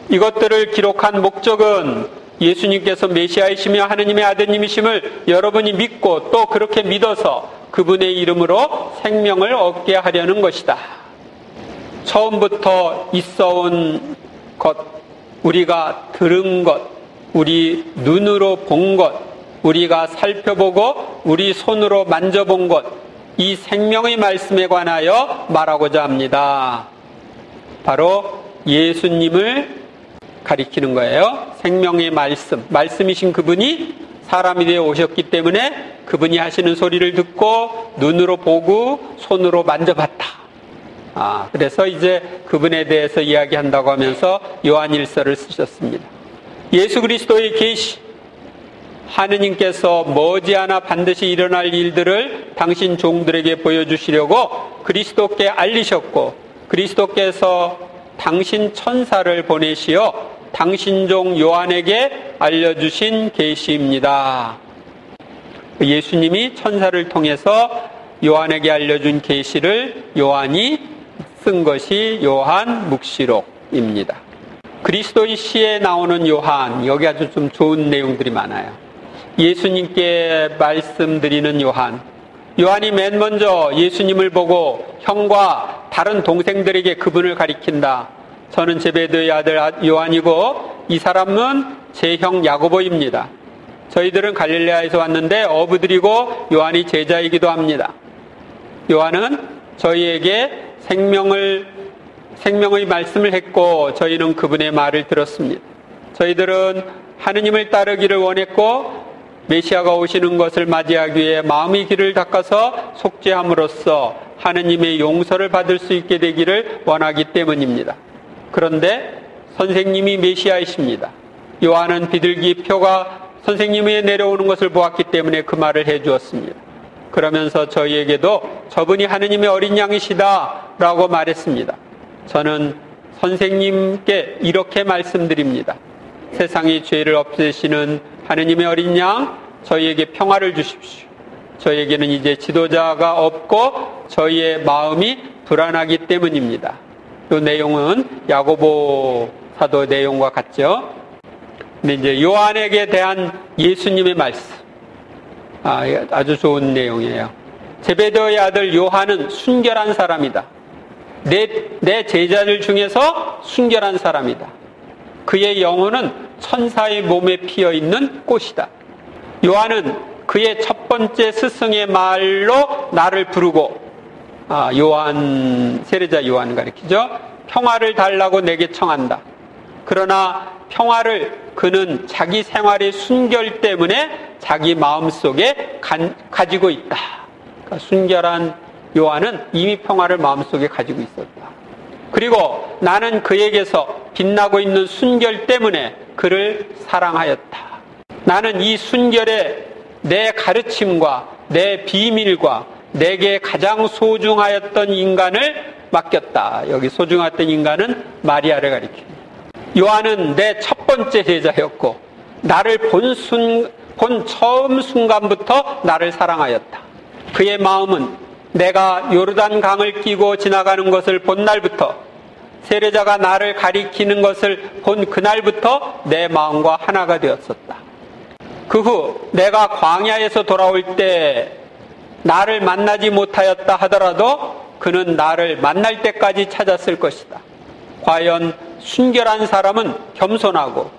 이것들을 기록한 목적은 예수님께서 메시아이시며 하느님의 아드님이심을 여러분이 믿고 또 그렇게 믿어서 그분의 이름으로 생명을 얻게 하려는 것이다. 처음부터 있어온 것, 우리가 들은 것, 우리 눈으로 본 것, 우리가 살펴보고 우리 손으로 만져본 것, 이 생명의 말씀에 관하여 말하고자 합니다. 바로 예수님을 가리키는 거예요. 생명의 말씀, 말씀이신 그분이 사람이 되어 오셨기 때문에 그분이 하시는 소리를 듣고 눈으로 보고 손으로 만져봤다. 그래서 이제 그분에 대해서 이야기한다고 하면서 요한일서를 쓰셨습니다. 예수 그리스도의 계시, 하느님께서 머지않아 반드시 일어날 일들을 당신 종들에게 보여주시려고 그리스도께 알리셨고 그리스도께서 당신 천사를 보내시어 당신 종 요한에게 알려주신 계시입니다. 예수님이 천사를 통해서 요한에게 알려준 계시를 요한이 쓴 것이 요한 묵시록입니다. 그리스도의 시에 나오는 요한, 여기 아주 좀 좋은 내용들이 많아요. 예수님께 말씀드리는 요한이 맨 먼저 예수님을 보고 형과 다른 동생들에게 그분을 가리킨다. 저는 제베드의 아들 요한이고 이 사람은 제 형 야고보입니다. 저희들은 갈릴레아에서 왔는데 어부들이고 요한이 제자이기도 합니다. 요한은 저희에게 생명의 말씀을 했고 저희는 그분의 말을 들었습니다. 저희들은 하느님을 따르기를 원했고 메시아가 오시는 것을 맞이하기 위해 마음의 길을 닦아서 속죄함으로써 하느님의 용서를 받을 수 있게 되기를 원하기 때문입니다. 그런데 선생님이 메시아이십니다. 요한은 비둘기 표가 선생님이 내려오는 것을 보았기 때문에 그 말을 해주었습니다. 그러면서 저희에게도 저분이 하느님의 어린 양이시다 라고 말했습니다. 저는 선생님께 이렇게 말씀드립니다. 세상의 죄를 없애시는 하느님의 어린 양, 저희에게 평화를 주십시오. 저희에게는 이제 지도자가 없고 저희의 마음이 불안하기 때문입니다. 이 내용은 야고보 사도 내용과 같죠. 근데 이제 요한에게 대한 예수님의 말씀, 아주 좋은 내용이에요. 제베드의 아들 요한은 순결한 사람이다. 내 제자들 중에서 순결한 사람이다. 그의 영혼은 천사의 몸에 피어있는 꽃이다. 요한은 그의 첫 번째 스승의 말로 나를 부르고, 세례자 요한 가리키죠. 평화를 달라고 내게 청한다. 그러나 평화를 그는 자기 생활의 순결 때문에 자기 마음속에 가지고 있다. 그러니까 순결한 요한은 이미 평화를 마음속에 가지고 있었다. 그리고 나는 그에게서 빛나고 있는 순결 때문에 그를 사랑하였다. 나는 이 순결에 내 가르침과 내 비밀과 내게 가장 소중하였던 인간을 맡겼다. 여기 소중했던 인간은 마리아를 가리킵니다. 요한은 내 첫 번째 제자였고 나를 본 처음 순간부터 나를 사랑하였다. 그의 마음은 내가 요르단 강을 끼고 지나가는 것을 본 날부터, 세례자가 나를 가리키는 것을 본 그날부터 내 마음과 하나가 되었었다. 그 후 내가 광야에서 돌아올 때 나를 만나지 못하였다 하더라도 그는 나를 만날 때까지 찾았을 것이다. 과연 순결한 사람은 겸손하고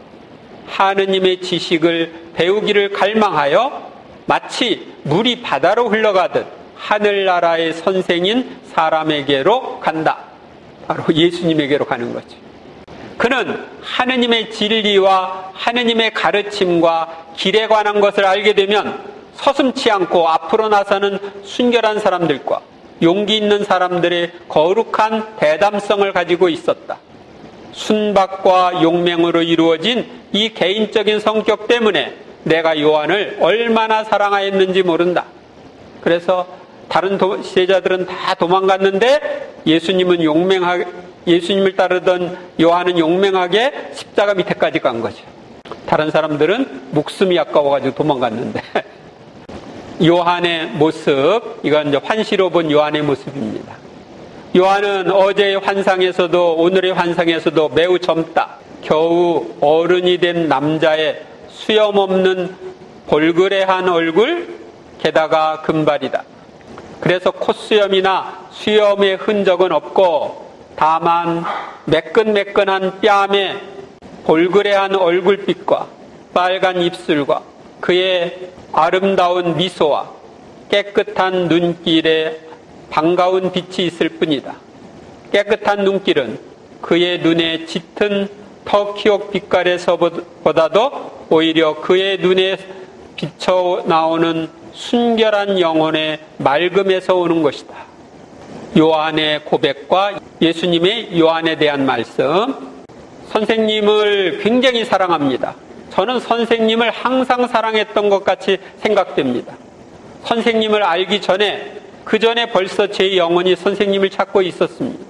하느님의 지식을 배우기를 갈망하여 마치 물이 바다로 흘러가듯 하늘나라의 선생인 사람에게로 간다. 바로 예수님에게로 가는 거죠. 그는 하느님의 진리와 하느님의 가르침과 길에 관한 것을 알게 되면 서슴지 않고 앞으로 나서는 순결한 사람들과 용기 있는 사람들의 거룩한 대담성을 가지고 있었다. 순박과 용맹으로 이루어진 이 개인적인 성격 때문에 내가 요한을 얼마나 사랑하였는지 모른다. 그래서 다른 제자들은 다 도망갔는데 예수님을 따르던 요한은 용맹하게 십자가 밑에까지 간 거죠. 다른 사람들은 목숨이 아까워가지고 도망갔는데 요한의 모습, 이건 이제 환시로 본 요한의 모습입니다. 요한은 어제의 환상에서도 오늘의 환상에서도 매우 젊다. 겨우 어른이 된 남자의 수염 없는 볼그레한 얼굴, 게다가 금발이다. 그래서 콧수염이나 수염의 흔적은 없고 다만 매끈매끈한 뺨에 볼그레한 얼굴빛과 빨간 입술과 그의 아름다운 미소와 깨끗한 눈길에 반가운 빛이 있을 뿐이다. 깨끗한 눈길은 그의 눈에 짙은 터키옥 빛깔에서보다도 오히려 그의 눈에 비쳐 나오는 순결한 영혼의 맑음에서 오는 것이다. 요한의 고백과 예수님의 요한에 대한 말씀. 선생님을 굉장히 사랑합니다. 저는 선생님을 항상 사랑했던 것 같이 생각됩니다. 선생님을 알기 전에, 그 전에 벌써 제 영혼이 선생님을 찾고 있었습니다.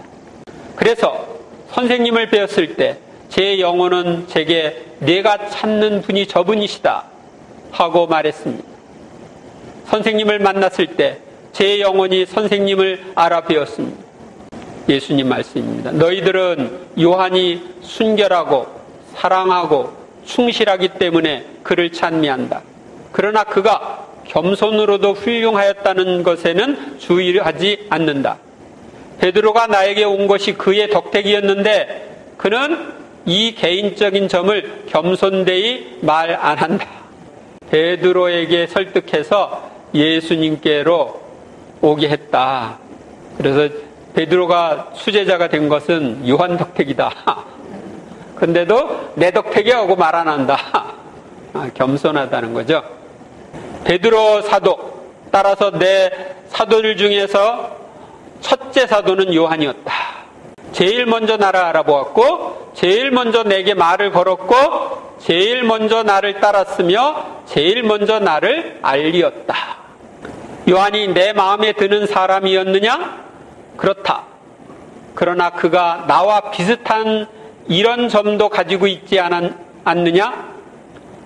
그래서 선생님을 배웠을 때 제 영혼은 제게 내가 찾는 분이 저분이시다 하고 말했습니다. 선생님을 만났을 때 제 영혼이 선생님을 알아 배웠습니다. 예수님 말씀입니다. 너희들은 요한이 순결하고 사랑하고 충실하기 때문에 그를 찬미한다. 그러나 그가 겸손으로도 훌륭하였다는 것에는 주의하지 않는다. 베드로가 나에게 온 것이 그의 덕택이었는데 그는 이 개인적인 점을 겸손되이 말 안 한다. 베드로에게 설득해서 예수님께로 오게 했다. 그래서 베드로가 수제자가 된 것은 요한 덕택이다. 근데도 내 덕택이야 하고 말 안 한다. 겸손하다는 거죠. 베드로 사도, 따라서 내 사도들 중에서 첫째 사도는 요한이었다. 제일 먼저 나를 알아보았고, 제일 먼저 내게 말을 걸었고, 제일 먼저 나를 따랐으며, 제일 먼저 나를 알리었다. 요한이 내 마음에 드는 사람이었느냐? 그렇다. 그러나 그가 나와 비슷한 이런 점도 가지고 있지 않느냐?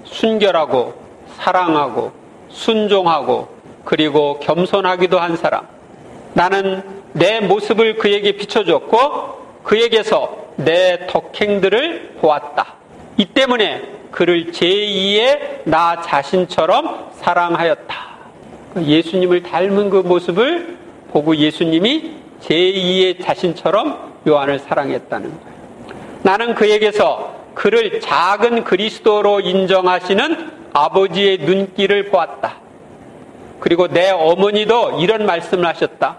순결하고, 사랑하고, 순종하고, 그리고 겸손하기도 한 사람. 나는 내 모습을 그에게 비춰줬고 그에게서 내 덕행들을 보았다. 이 때문에 그를 제2의 나 자신처럼 사랑하였다. 예수님을 닮은 그 모습을 보고 예수님이 제2의 자신처럼 요한을 사랑했다는 거예요. 나는 그에게서 그를 작은 그리스도로 인정하시는 아버지의 눈길을 보았다. 그리고 내 어머니도 이런 말씀을 하셨다.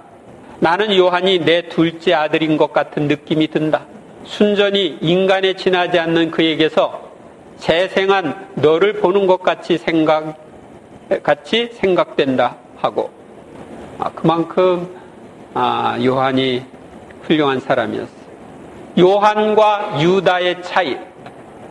나는 요한이 내 둘째 아들인 것 같은 느낌이 든다. 순전히 인간에 지나지 않는 그에게서 재생한 너를 보는 것 같이 생각된다 하고, 그만큼 요한이 훌륭한 사람이었어요. 요한과 유다의 차이.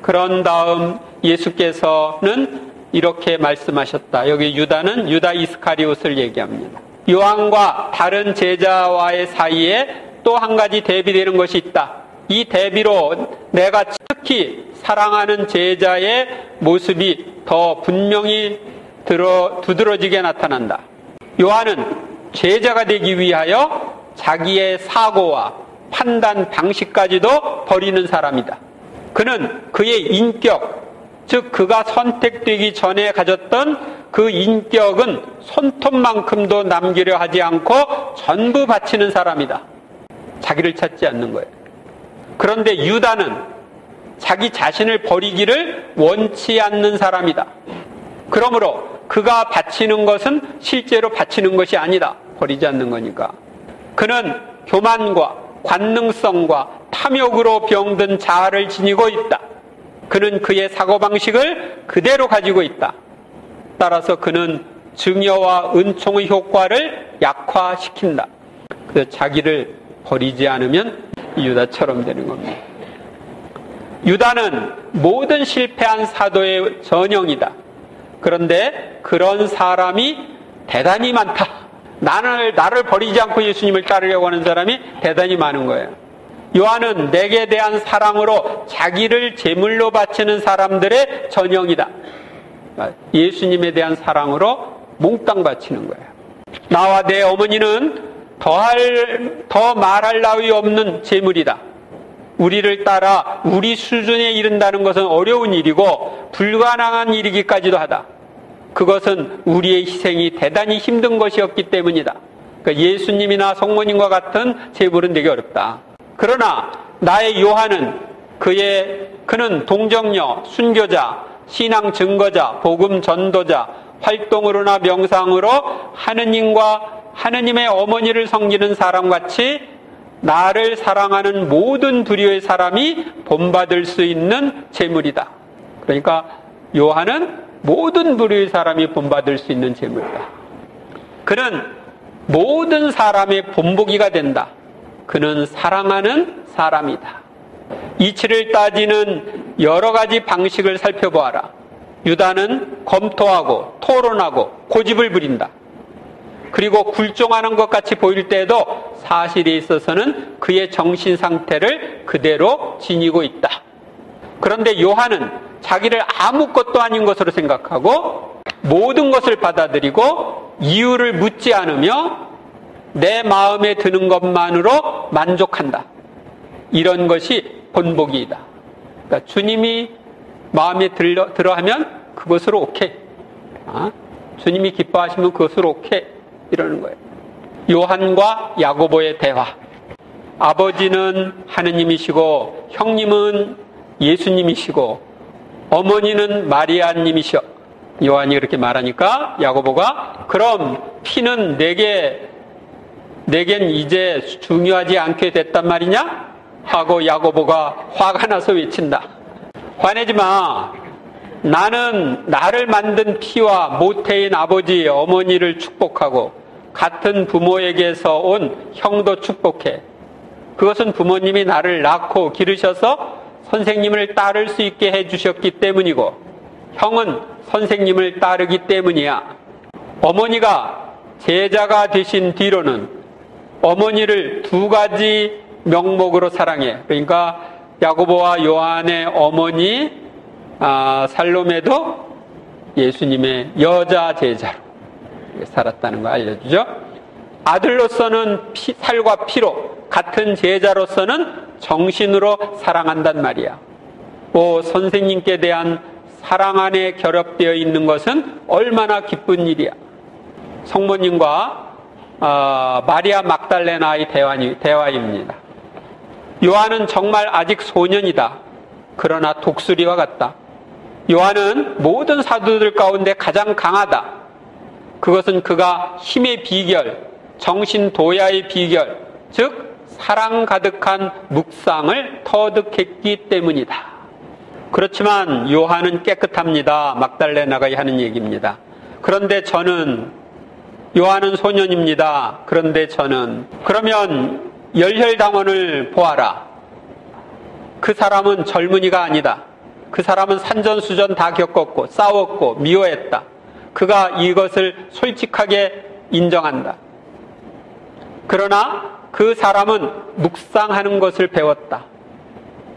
그런 다음 예수께서는 이렇게 말씀하셨다. 여기 유다는 유다 이스카리옷을 얘기합니다. 요한과 다른 제자와의 사이에 또 한 가지 대비되는 것이 있다. 이 대비로 내가 특히 사랑하는 제자의 모습이 더 분명히 두드러지게 나타난다. 요한은 제자가 되기 위하여 자기의 사고와 판단 방식까지도 버리는 사람이다. 그는 그의 인격, 즉 그가 선택되기 전에 가졌던 그 인격은 손톱만큼도 남기려 하지 않고 전부 바치는 사람이다. 자기를 찾지 않는 거예요. 그런데 유다는 자기 자신을 버리기를 원치 않는 사람이다. 그러므로 그가 바치는 것은 실제로 바치는 것이 아니다. 버리지 않는 거니까. 그는 교만과 관능성과 탐욕으로 병든 자아를 지니고 있다. 그는 그의 사고방식을 그대로 가지고 있다. 따라서 그는 증여와 은총의 효과를 약화시킨다. 그래서 자기를 버리지 않으면 유다처럼 되는 겁니다. 유다는 모든 실패한 사도의 전형이다. 그런데 그런 사람이 대단히 많다. 나를 버리지 않고 예수님을 따르려고 하는 사람이 대단히 많은 거예요. 요한은 내게 대한 사랑으로 자기를 제물로 바치는 사람들의 전형이다. 예수님에 대한 사랑으로 몽땅 바치는 거예요. 나와 내 어머니는 더 말할 나위 없는 제물이다. 우리를 따라 우리 수준에 이른다는 것은 어려운 일이고 불가능한 일이기까지도 하다. 그것은 우리의 희생이 대단히 힘든 것이었기 때문이다. 그러니까 예수님이나 성모님과 같은 제물은 되게 어렵다. 그러나 나의 요한은 그는 동정녀, 순교자, 신앙 증거자, 복음 전도자, 활동으로나 명상으로 하느님의 어머니를 섬기는 사람같이 나를 사랑하는 모든 부류의 사람이 본받을 수 있는 제물이다. 그러니까 요한은 모든 부류의 사람이 본받을 수 있는 제물이다. 그는 모든 사람의 본보기가 된다. 그는 사랑하는 사람이다. 이치를 따지는 여러 가지 방식을 살펴보아라. 유다는 검토하고 토론하고 고집을 부린다. 그리고 굴종하는 것 같이 보일 때에도 사실에 있어서는 그의 정신 상태를 그대로 지니고 있다. 그런데 요한은 자기를 아무것도 아닌 것으로 생각하고 모든 것을 받아들이고 이유를 묻지 않으며 내 마음에 드는 것만으로 만족한다. 이런 것이 본보기이다. 그러니까 주님이 마음에 들어 하면 그것으로 오케이. 주님이 기뻐하시면 그것으로 오케이. 이러는 거예요. 요한과 야고보의 대화. 아버지는 하느님이시고 형님은 예수님이시고 어머니는 마리아님이셔. 요한이 그렇게 말하니까 야고보가 그럼 피는 내겐 이제 중요하지 않게 됐단 말이냐? 하고 야고보가 화가 나서 외친다. 화내지 마. 나는 나를 만든 피와 모태인 아버지, 어머니를 축복하고 같은 부모에게서 온 형도 축복해. 그것은 부모님이 나를 낳고 기르셔서 선생님을 따를 수 있게 해주셨기 때문이고 형은 선생님을 따르기 때문이야. 어머니가 제자가 되신 뒤로는 어머니를 두 가지 명목으로 사랑해. 그러니까 야고보와 요한의 어머니 살로메도 예수님의 여자 제자로 살았다는 거 알려주죠. 아들로서는 살과 피로, 같은 제자로서는 정신으로 사랑한단 말이야. 선생님께 대한 사랑 안에 결합되어 있는 것은 얼마나 기쁜 일이야. 성모님과 마리아 막달레나의 대화입니다. 요한은 정말 아직 소년이다. 그러나 독수리와 같다. 요한은 모든 사도들 가운데 가장 강하다. 그것은 그가 힘의 비결, 정신 도야의 비결, 즉 사랑 가득한 묵상을 터득했기 때문이다. 그렇지만 요한은 깨끗합니다. 막달레나가 하는 얘기입니다. 그런데 요한은 소년입니다. 그런데 그러면 열혈당원을 보아라. 그 사람은 젊은이가 아니다. 그 사람은 산전수전 다 겪었고 싸웠고 미워했다. 그가 이것을 솔직하게 인정한다. 그러나 그 사람은 묵상하는 것을 배웠다.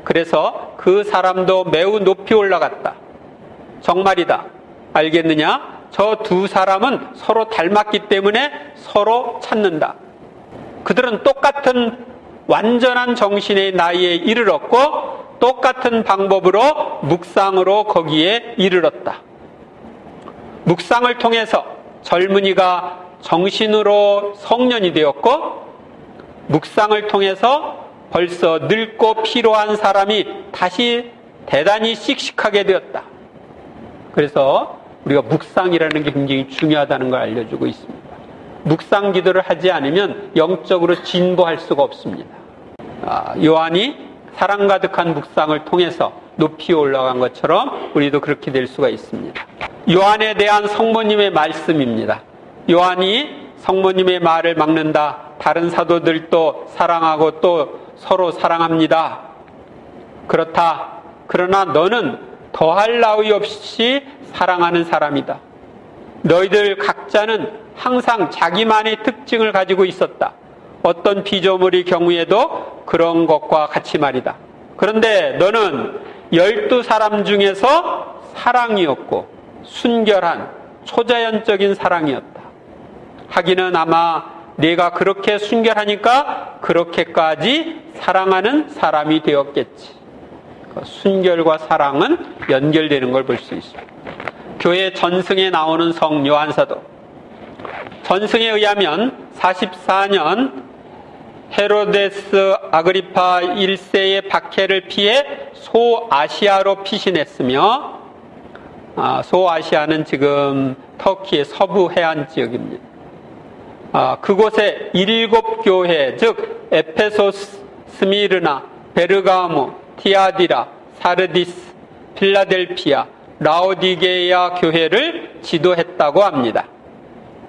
그래서 그 사람도 매우 높이 올라갔다. 정말이다. 알겠느냐? 저 두 사람은 서로 닮았기 때문에 서로 찾는다. 그들은 똑같은 완전한 정신의 나이에 이르렀고 똑같은 방법으로 묵상으로 거기에 이르렀다. 묵상을 통해서 젊은이가 정신으로 성년이 되었고 묵상을 통해서 벌써 늙고 피로한 사람이 다시 대단히 씩씩하게 되었다. 그래서 우리가 묵상이라는 게 굉장히 중요하다는 걸 알려주고 있습니다. 묵상 기도를 하지 않으면 영적으로 진보할 수가 없습니다. 요한이 사랑 가득한 묵상을 통해서 높이 올라간 것처럼 우리도 그렇게 될 수가 있습니다. 요한에 대한 성모님의 말씀입니다. 요한이 성모님의 말을 막는다. 다른 사도들도 사랑하고 또 서로 사랑합니다. 그렇다. 그러나 너는 더할 나위 없이 사랑하는 사람이다. 너희들 각자는 항상 자기만의 특징을 가지고 있었다. 어떤 피조물의 경우에도 그런 것과 같이 말이다. 그런데 너는 12사람 중에서 사랑이었고 순결한 초자연적인 사랑이었다. 하기는 아마 내가 그렇게 순결하니까 그렇게까지 사랑하는 사람이 되었겠지. 순결과 사랑은 연결되는 걸 볼 수 있습니다. 교회 전승에 나오는 성 요한사도. 전승에 의하면 44년 헤로데스 아그리파 1세의 박해를 피해 소아시아로 피신했으며 소아시아는 지금 터키의 서부 해안 지역입니다. 그곳에 7교회, 즉 에페소스, 스미르나, 베르가모, 티아디라, 사르디스, 필라델피아, 라오디게아 교회를 지도했다고 합니다.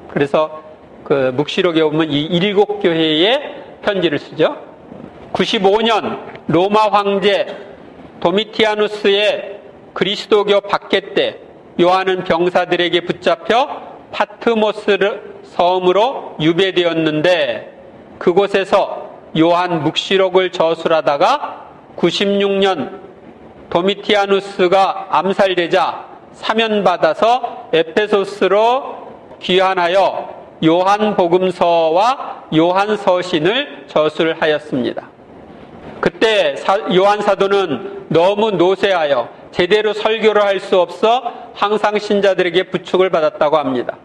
그래서 그 묵시록에 보면 이 7교회에 편지를 쓰죠. 95년 로마 황제 도미티아누스의 그리스도교 박해 때 요한은 병사들에게 붙잡혀 파트모스 섬으로 유배되었는데 그곳에서 요한 묵시록을 저술하다가 96년 도미티아누스가 암살되자 사면받아서 에페소스로 귀환하여 요한 복음서와 요한 서신을 저술하였습니다. 그때 요한 사도는 너무 노쇠하여 제대로 설교를 할 수 없어 항상 신자들에게 부축을 받았다고 합니다.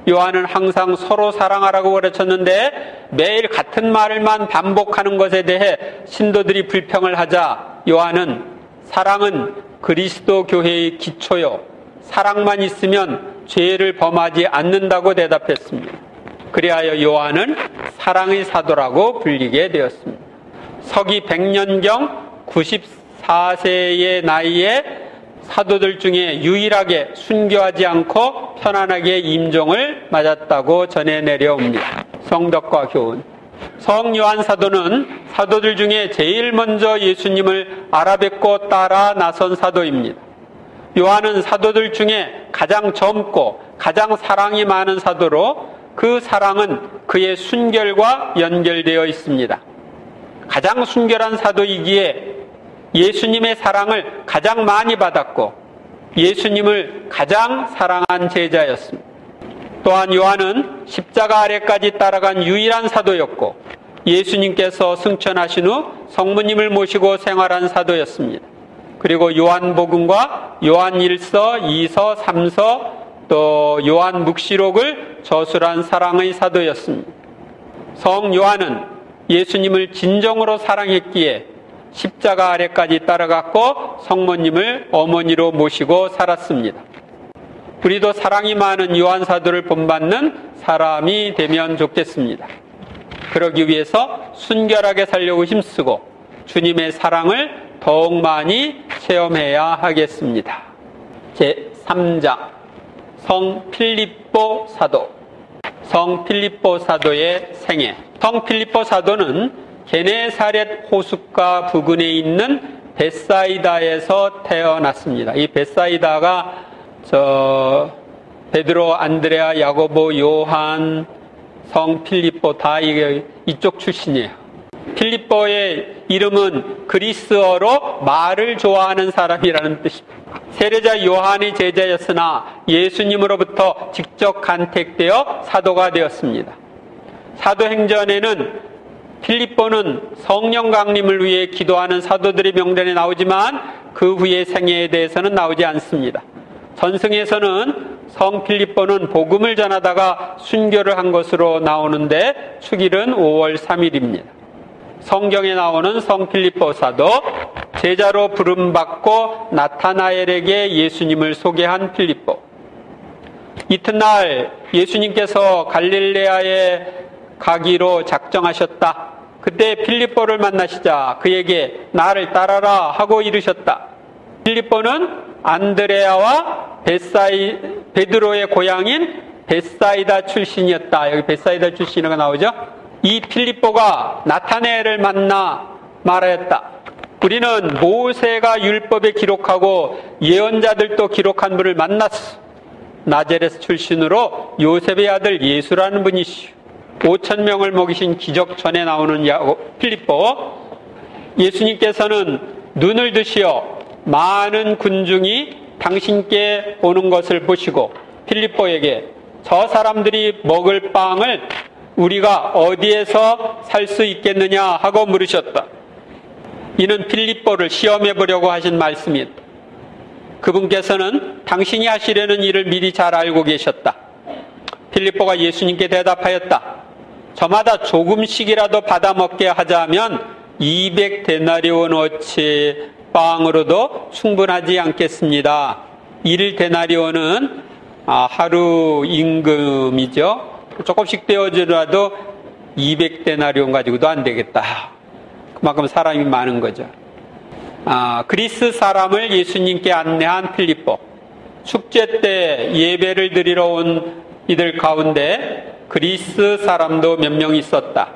요한은 항상 서로 사랑하라고 가르쳤는데 매일 같은 말만 반복하는 것에 대해 신도들이 불평을 하자 요한은 사랑은 그리스도 교회의 기초요, 사랑만 있으면 죄를 범하지 않는다고 대답했습니다. 그리하여 요한은 사랑의 사도라고 불리게 되었습니다. 서기 100년경 94세의 나이에 사도들 중에 유일하게 순교하지 않고 편안하게 임종을 맞았다고 전해 내려옵니다. 성덕과 교훈. 성 요한 사도는 사도들 중에 제일 먼저 예수님을 알아뵙고 따라 나선 사도입니다. 요한은 사도들 중에 가장 젊고 가장 사랑이 많은 사도로 그 사랑은 그의 순결과 연결되어 있습니다. 가장 순결한 사도이기에 예수님의 사랑을 가장 많이 받았고 예수님을 가장 사랑한 제자였습니다. 또한 요한은 십자가 아래까지 따라간 유일한 사도였고 예수님께서 승천하신 후 성부님을 모시고 생활한 사도였습니다. 그리고 요한복음과 요한 1서, 2서, 3서 또 요한 묵시록을 저술한 사랑의 사도였습니다. 성 요한은 예수님을 진정으로 사랑했기에 십자가 아래까지 따라갔고 성모님을 어머니로 모시고 살았습니다. 우리도 사랑이 많은 요한 사도를 본받는 사람이 되면 좋겠습니다. 그러기 위해서 순결하게 살려고 힘쓰고 주님의 사랑을 더욱 많이 체험해야 하겠습니다. 제3장 성 필립보 사도. 성 필립보 사도의 생애. 성 필립보 사도는 게네사렛 호숫가 부근에 있는 벳사이다에서 태어났습니다. 이 벳사이다가 베드로, 안드레아, 야고보, 요한, 성 필립보 다 이쪽 출신이에요. 필립보의 이름은 그리스어로 말을 좋아하는 사람이라는 뜻입니다. 세례자 요한의 제자였으나 예수님으로부터 직접 간택되어 사도가 되었습니다. 사도행전에는 필립보는 성령 강림을 위해 기도하는 사도들의 명단에 나오지만 그 후의 생애에 대해서는 나오지 않습니다. 전승에서는 성 필립보는 복음을 전하다가 순교를 한 것으로 나오는데 축일은 5월 3일입니다. 성경에 나오는 성 필립보 사도, 제자로 부름받고 나타나엘에게 예수님을 소개한 필립보. 이튿날 예수님께서 갈릴레아에 가기로 작정하셨다. 그때 필립보를 만나시자 그에게 나를 따라라 하고 이르셨다. 필립보는 안드레아와 베드로의 고향인 벳사이다 출신이었다. 여기 벳사이다 출신이라고 나오죠. 이 필립보가 나타네엘을 만나 말하였다. 우리는 모세가 율법에 기록하고 예언자들도 기록한 분을 만났어. 나자렛 출신으로 요셉의 아들 예수라는 분이시오. 5,000명을 먹이신 기적 전에 나오는 필립보. 예수님께서는 눈을 드시어 많은 군중이 당신께 오는 것을 보시고 필립보에게 저 사람들이 먹을 빵을 우리가 어디에서 살 수 있겠느냐 하고 물으셨다. 이는 필립보를 시험해 보려고 하신 말씀이다. 그분께서는 당신이 하시려는 일을 미리 잘 알고 계셨다. 필립보가 예수님께 대답하였다. 저마다 조금씩이라도 받아먹게 하자면 200데나리온어치 빵으로도 충분하지 않겠습니다. 1데나리온은 하루 임금이죠. 조금씩 떼어주라도 200데나리온 가지고도 안 되겠다. 그만큼 사람이 많은 거죠. 그리스 사람을 예수님께 안내한 필립보. 축제 때 예배를 드리러 온 이들 가운데 그리스 사람도 몇 명 있었다.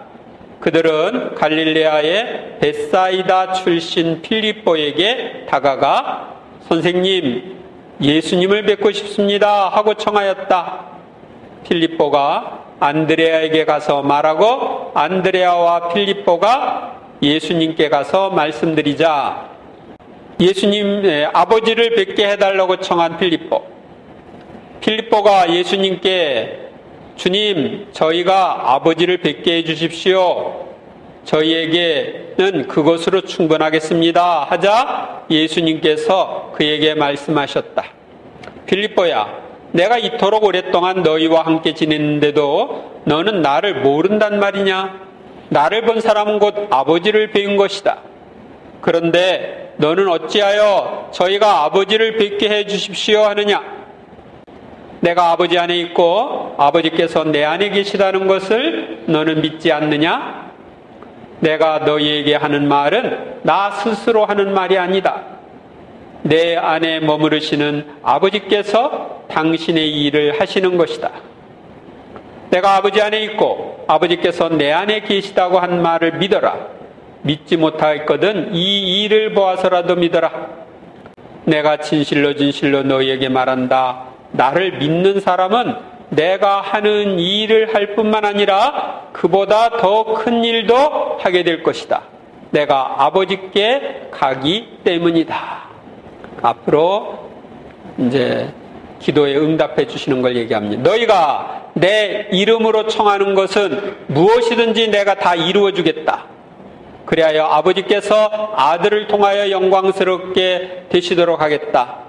그들은 갈릴레아의 벳사이다 출신 필립보에게 다가가 선생님, 예수님을 뵙고 싶습니다 하고 청하였다. 필립보가 안드레아에게 가서 말하고 안드레아와 필립보가 예수님께 가서 말씀드리자 예수님의 아버지를 뵙게 해달라고 청한 필립보. 필립보가 예수님께 주님, 저희가 아버지를 뵙게 해주십시오. 저희에게는 그것으로 충분하겠습니다. 하자 예수님께서 그에게 말씀하셨다. 빌립보야, 내가 이토록 오랫동안 너희와 함께 지냈는데도 너는 나를 모른단 말이냐? 나를 본 사람은 곧 아버지를 뵌 것이다. 그런데 너는 어찌하여 저희가 아버지를 뵙게 해 주십시오 하느냐? 내가 아버지 안에 있고 아버지께서 내 안에 계시다는 것을 너는 믿지 않느냐? 내가 너희에게 하는 말은 나 스스로 하는 말이 아니다. 내 안에 머무르시는 아버지께서 당신의 일을 하시는 것이다. 내가 아버지 안에 있고 아버지께서 내 안에 계시다고 한 말을 믿어라. 믿지 못하였거든 이 일을 보아서라도 믿어라. 내가 진실로 진실로 너희에게 말한다. 나를 믿는 사람은 내가 하는 이 일을 할 뿐만 아니라 그보다 더 큰 일도 하게 될 것이다. 내가 아버지께 가기 때문이다. 앞으로 이제 기도에 응답해 주시는 걸 얘기합니다. 너희가 내 이름으로 청하는 것은 무엇이든지 내가 다 이루어 주겠다. 그리하여 아버지께서 아들을 통하여 영광스럽게 되시도록 하겠다.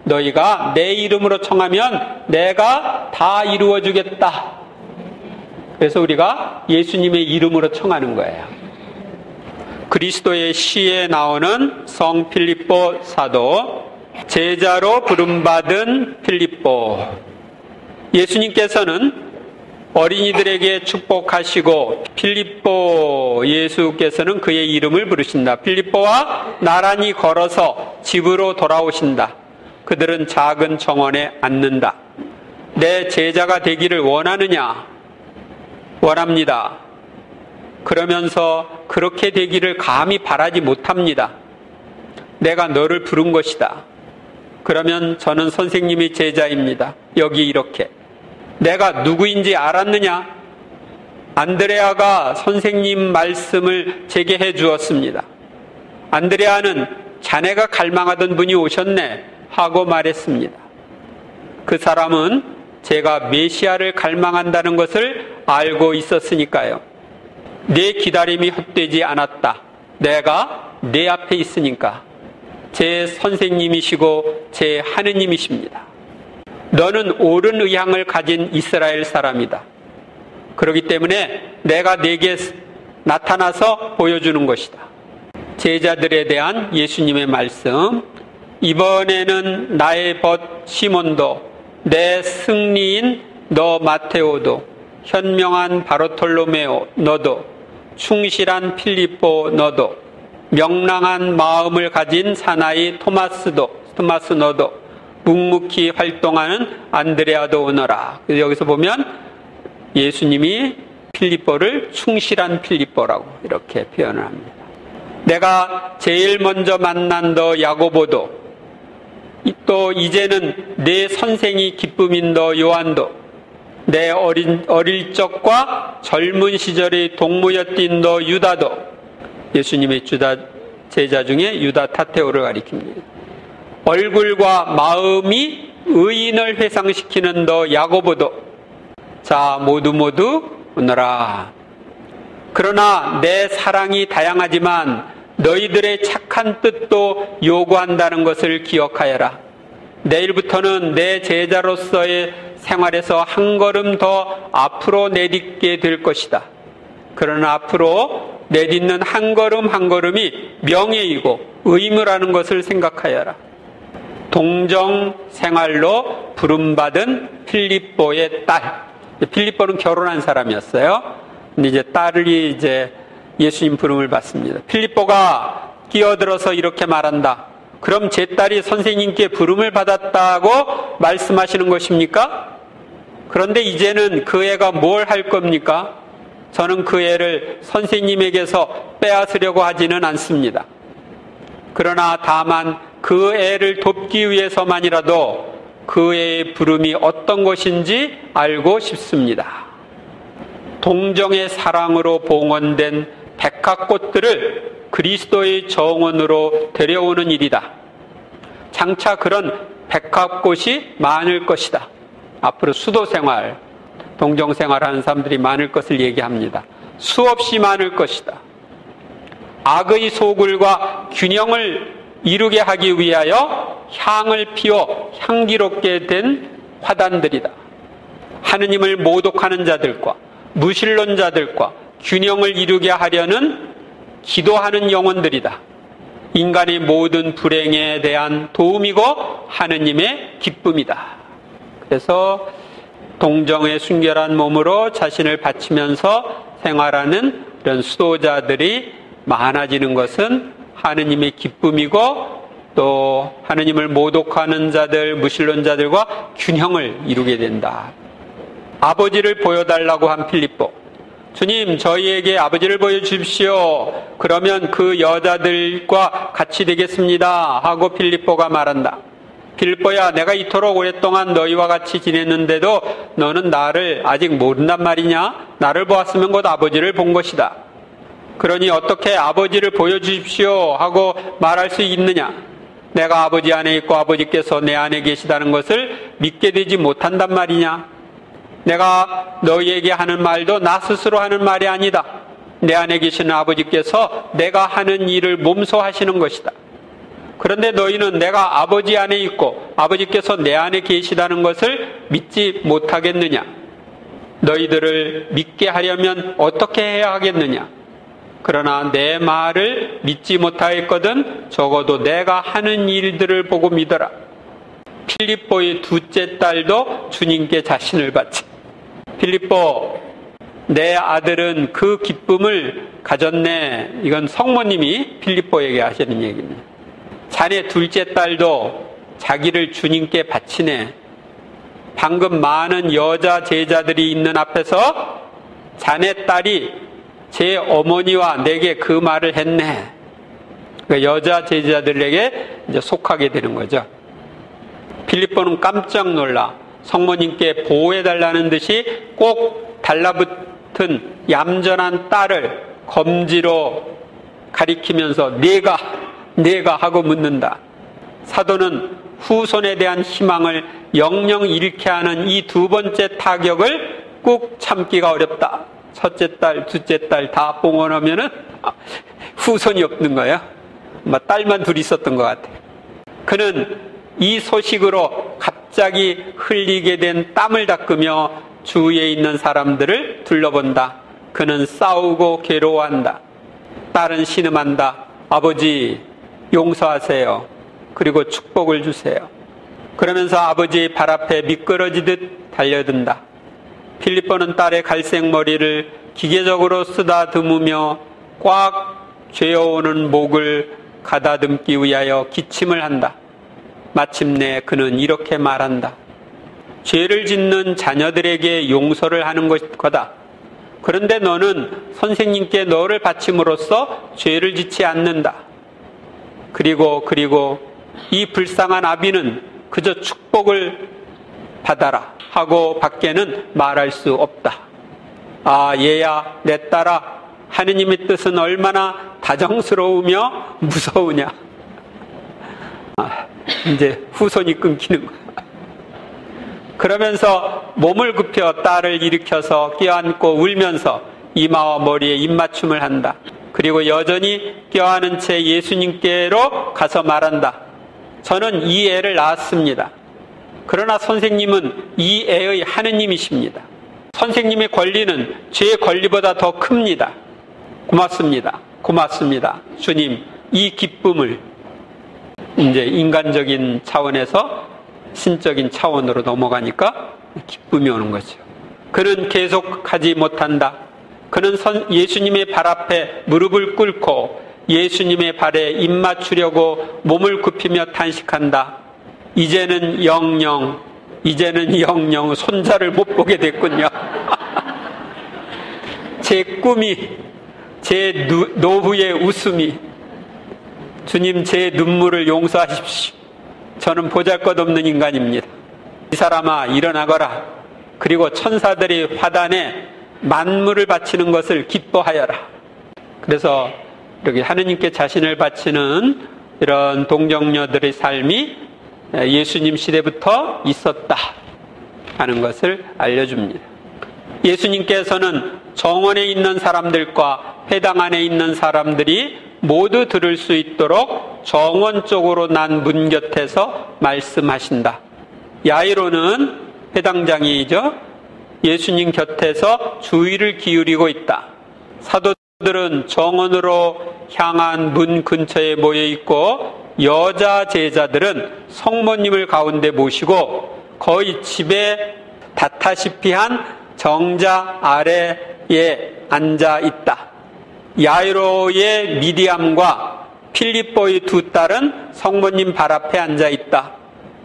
너희가 내 이름으로 청하면 내가 다 이루어 주겠다. 그래서 우리가 예수님의 이름으로 청하는 거예요. 그리스도의 시에 나오는 성 필립보 사도, 제자로 부름받은 필립보. 예수님께서는 어린이들에게 축복하시고 필립보 예수께서는 그의 이름을 부르신다. 필립보와 나란히 걸어서 집으로 돌아오신다. 그들은 작은 정원에 앉는다. 내 제자가 되기를 원하느냐? 원합니다. 그러면서 그렇게 되기를 감히 바라지 못합니다. 내가 너를 부른 것이다. 그러면 저는 선생님의 제자입니다. 여기 이렇게. 내가 누구인지 알았느냐? 안드레아가 선생님 말씀을 제게 해 주었습니다. 안드레아는 자네가 갈망하던 분이 오셨네 하고 말했습니다. 그 사람은 제가 메시아를 갈망한다는 것을 알고 있었으니까요. 내 기다림이 헛되지 않았다. 내가 내 앞에 있으니까. 제 선생님이시고 제 하느님이십니다. 너는 옳은 의향을 가진 이스라엘 사람이다. 그렇기 때문에 내가 네게 나타나서 보여주는 것이다. 제자들에 대한 예수님의 말씀. 이번에는 나의 벗 시몬도, 내 승리인 너 마테오도, 현명한 바르톨로메오 너도, 충실한 필립보 너도, 명랑한 마음을 가진 사나이 토마스 너도, 묵묵히 활동하는 안드레아도 오너라. 여기서 보면 예수님이 필립보를 충실한 필립보라고 이렇게 표현을 합니다. 내가 제일 먼저 만난 너 야고보도, 또 이제는 내 선생이 기쁨인 너 요한도, 내 어릴 적과 젊은 시절의 동무였던 너 유다도, 예수님의 제자 중에 유다 타테오를 가리킵니다. 얼굴과 마음이 의인을 회상시키는 너 야고보도, 자 모두 오너라. 그러나 내 사랑이 다양하지만 너희들의 착한 뜻도 요구한다는 것을 기억하여라. 내일부터는 내 제자로서의 생활에서 한 걸음 더 앞으로 내딛게 될 것이다. 그러나 앞으로 내딛는 한 걸음 한 걸음이 명예이고 의무라는 것을 생각하여라. 동정 생활로 부름받은 필립보의 딸. 필립보는 결혼한 사람이었어요. 근데 이제 딸이 이제 예수님 부름을 받습니다. 필립보가 끼어들어서 이렇게 말한다. 그럼 제 딸이 선생님께 부름을 받았다고 말씀하시는 것입니까? 그런데 이제는 그 애가 뭘 할 겁니까? 저는 그 애를 선생님에게서 빼앗으려고 하지는 않습니다. 그러나 다만 그 애를 돕기 위해서만이라도 그 애의 부름이 어떤 것인지 알고 싶습니다. 동정의 사랑으로 봉헌된 백합꽃들을 그리스도의 정원으로 데려오는 일이다. 장차 그런 백합꽃이 많을 것이다. 앞으로 수도 생활, 동정생활하는 사람들이 많을 것을 얘기합니다. 수없이 많을 것이다. 악의 소굴과 균형을 이루게 하기 위하여 향을 피워 향기롭게 된 화단들이다. 하느님을 모독하는 자들과 무신론자들과 균형을 이루게 하려는 기도하는 영혼들이다. 인간의 모든 불행에 대한 도움이고 하느님의 기쁨이다. 그래서 동정의 순결한 몸으로 자신을 바치면서 생활하는 이런 수도자들이 많아지는 것은 하느님의 기쁨이고 또 하느님을 모독하는 자들, 무신론자들과 균형을 이루게 된다. 아버지를 보여달라고 한 필립보. 주님, 저희에게 아버지를 보여주십시오. 그러면 그 여자들과 같이 되겠습니다. 하고 필립보가 말한다. 필립보야, 내가 이토록 오랫동안 너희와 같이 지냈는데도 너는 나를 아직 모른단 말이냐? 나를 보았으면 곧 아버지를 본 것이다. 그러니 어떻게 아버지를 보여주십시오 하고 말할 수 있느냐? 내가 아버지 안에 있고 아버지께서 내 안에 계시다는 것을 믿게 되지 못한단 말이냐? 내가 너희에게 하는 말도 나 스스로 하는 말이 아니다. 내 안에 계시는 아버지께서 내가 하는 일을 몸소 하시는 것이다. 그런데 너희는 내가 아버지 안에 있고 아버지께서 내 안에 계시다는 것을 믿지 못하겠느냐? 너희들을 믿게 하려면 어떻게 해야 하겠느냐? 그러나 내 말을 믿지 못하였거든 적어도 내가 하는 일들을 보고 믿어라. 필립보의 둘째 딸도 주님께 자신을 바치. 필립보, 내 아들은 그 기쁨을 가졌네. 이건 성모님이 필립보에게 하시는 얘기입니다. 자네 둘째 딸도 자기를 주님께 바치네. 방금 많은 여자 제자들이 있는 앞에서 자네 딸이 제 어머니와 내게 그 말을 했네. 그러니까 여자 제자들에게 이제 속하게 되는 거죠. 필립보는 깜짝 놀라 성모님께 보호해달라는 듯이 꼭 달라붙은 얌전한 딸을 검지로 가리키면서 내가 하고 묻는다. 사도는 후손에 대한 희망을 영영 잃게 하는 이 두 번째 타격을 꾹 참기가 어렵다. 첫째 딸, 둘째 딸 다 봉헌하면은 후손이 없는 거예요. 딸만 둘이 있었던 것 같아요. 그는 이 소식으로 갑자기 흘리게 된 땀을 닦으며 주위에 있는 사람들을 둘러본다. 그는 싸우고 괴로워한다. 딸은 신음한다. 아버지, 용서하세요. 그리고 축복을 주세요. 그러면서 아버지의 발 앞에 미끄러지듯 달려든다. 필립보는 딸의 갈색 머리를 기계적으로 쓰다듬으며 꽉 죄어오는 목을 가다듬기 위하여 기침을 한다. 마침내 그는 이렇게 말한다. 죄를 짓는 자녀들에게 용서를 하는 거다. 그런데 너는 선생님께 너를 바침으로써 죄를 짓지 않는다. 그리고 이 불쌍한 아비는 그저 축복을 받아라 하고 밖에는 말할 수 없다. 아, 얘야, 내 딸아, 하느님의 뜻은 얼마나 다정스러우며 무서우냐. 이제 후손이 끊기는 거야. 그러면서 몸을 굽혀 딸을 일으켜서 껴안고 울면서 이마와 머리에 입맞춤을 한다. 그리고 여전히 껴안은 채 예수님께로 가서 말한다. 저는 이 애를 낳았습니다. 그러나 선생님은 이 애의 하느님이십니다. 선생님의 권리는 제 권리보다 더 큽니다. 고맙습니다. 고맙습니다. 주님, 이 기쁨을 이제 인간적인 차원에서 신적인 차원으로 넘어가니까 기쁨이 오는 거죠. 그는 계속하지 못한다. 그는 예수님의 발 앞에 무릎을 꿇고 예수님의 발에 입 맞추려고 몸을 굽히며 탄식한다. 이제는 영영 손자를 못 보게 됐군요. 제 꿈이, 제 노후의 웃음이, 주님 제 눈물을 용서하십시오. 저는 보잘것없는 인간입니다. 이 사람아, 일어나거라. 그리고 천사들이 화단에 만물을 바치는 것을 기뻐하여라. 그래서 이렇게 하느님께 자신을 바치는 이런 동정녀들의 삶이 예수님 시대부터 있었다 하는 것을 알려줍니다. 예수님께서는 정원에 있는 사람들과 회당 안에 있는 사람들이 모두 들을 수 있도록 정원 쪽으로 난 문 곁에서 말씀하신다. 야이로는 회당장이죠. 예수님 곁에서 주의를 기울이고 있다. 사도들은 정원으로 향한 문 근처에 모여 있고 여자 제자들은 성모님을 가운데 모시고 거의 집에 닿다시피 한 정자 아래에 앉아 있다. 야이로의 미디암과 필립보의 두 딸은 성모님 발 앞에 앉아 있다.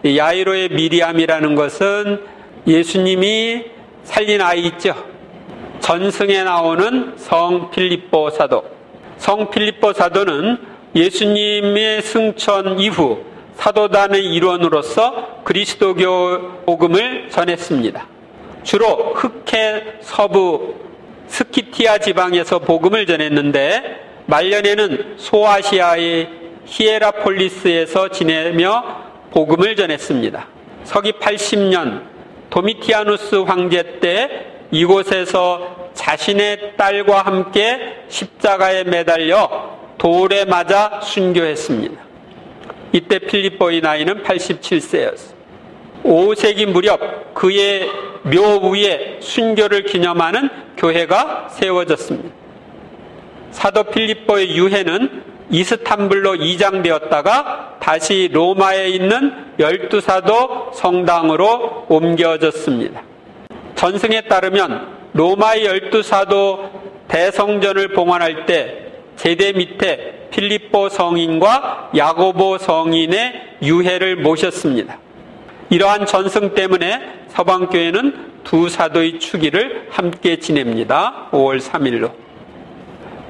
야이로의 미디암이라는 것은 예수님이 살린 아이 있죠. 전승에 나오는 성 필립보 사도. 성 필립보 사도는 예수님의 승천 이후 사도단의 일원으로서 그리스도교 복음을 전했습니다. 주로 흑해 서부 스키티아 지방에서 복음을 전했는데 말년에는 소아시아의 히에라폴리스에서 지내며 복음을 전했습니다. 서기 80년 도미티아누스 황제 때 이곳에서 자신의 딸과 함께 십자가에 매달려 돌에 맞아 순교했습니다. 이때 필립보의 나이는 87세였습니다. 5세기 무렵 그의 묘 위에 순교를 기념하는 교회가 세워졌습니다. 사도 필립보의 유해는 이스탄불로 이장되었다가 다시 로마에 있는 12사도 성당으로 옮겨졌습니다. 전승에 따르면 로마의 12사도 대성전을 봉헌할 때 제대 밑에 필립보 성인과 야고보 성인의 유해를 모셨습니다. 이러한 전승 때문에 서방교회는 두 사도의 추기를 함께 지냅니다. 5월 3일로.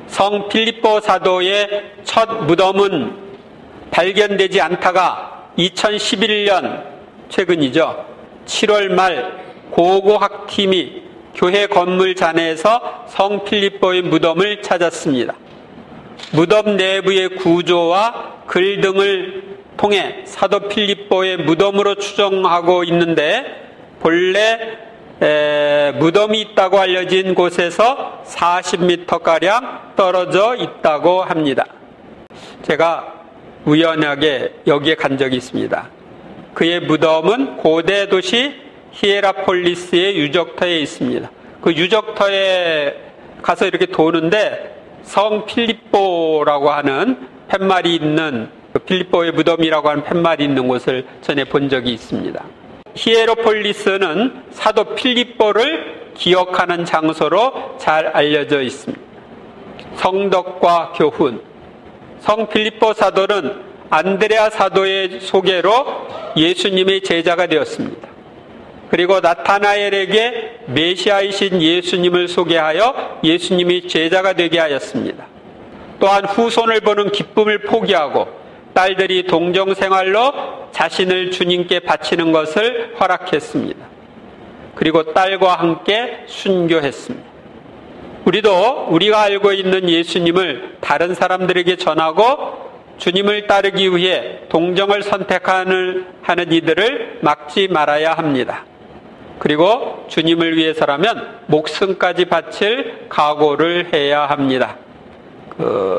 성 필립보 사도의 첫 무덤은 발견되지 않다가 2011년 최근이죠. 7월 말 고고학팀이 교회 건물 잔해에서 성 필립보의 무덤을 찾았습니다. 무덤 내부의 구조와 글 등을 통해 사도 필립보의 무덤으로 추정하고 있는데 본래 무덤이 있다고 알려진 곳에서 40m가량 떨어져 있다고 합니다. 제가 우연하게 여기에 간 적이 있습니다. 그의 무덤은 고대 도시 히에라폴리스의 유적터에 있습니다. 그 유적터에 가서 이렇게 도는데 성 필립보라고 하는 팻말이 있는 필립보의 무덤이라고 하는 팻말이 있는 곳을 전에 본 적이 있습니다. 히에라폴리스는 사도 필립보를 기억하는 장소로 잘 알려져 있습니다. 성덕과 교훈. 성 필립보 사도는 안드레아 사도의 소개로 예수님의 제자가 되었습니다. 그리고 나타나엘에게 메시아이신 예수님을 소개하여 예수님이 제자가 되게 하였습니다. 또한 후손을 보는 기쁨을 포기하고 딸들이 동정생활로 자신을 주님께 바치는 것을 허락했습니다. 그리고 딸과 함께 순교했습니다. 우리도 우리가 알고 있는 예수님을 다른 사람들에게 전하고 주님을 따르기 위해 동정을 선택하는 이들을 막지 말아야 합니다. 그리고 주님을 위해서라면 목숨까지 바칠 각오를 해야 합니다.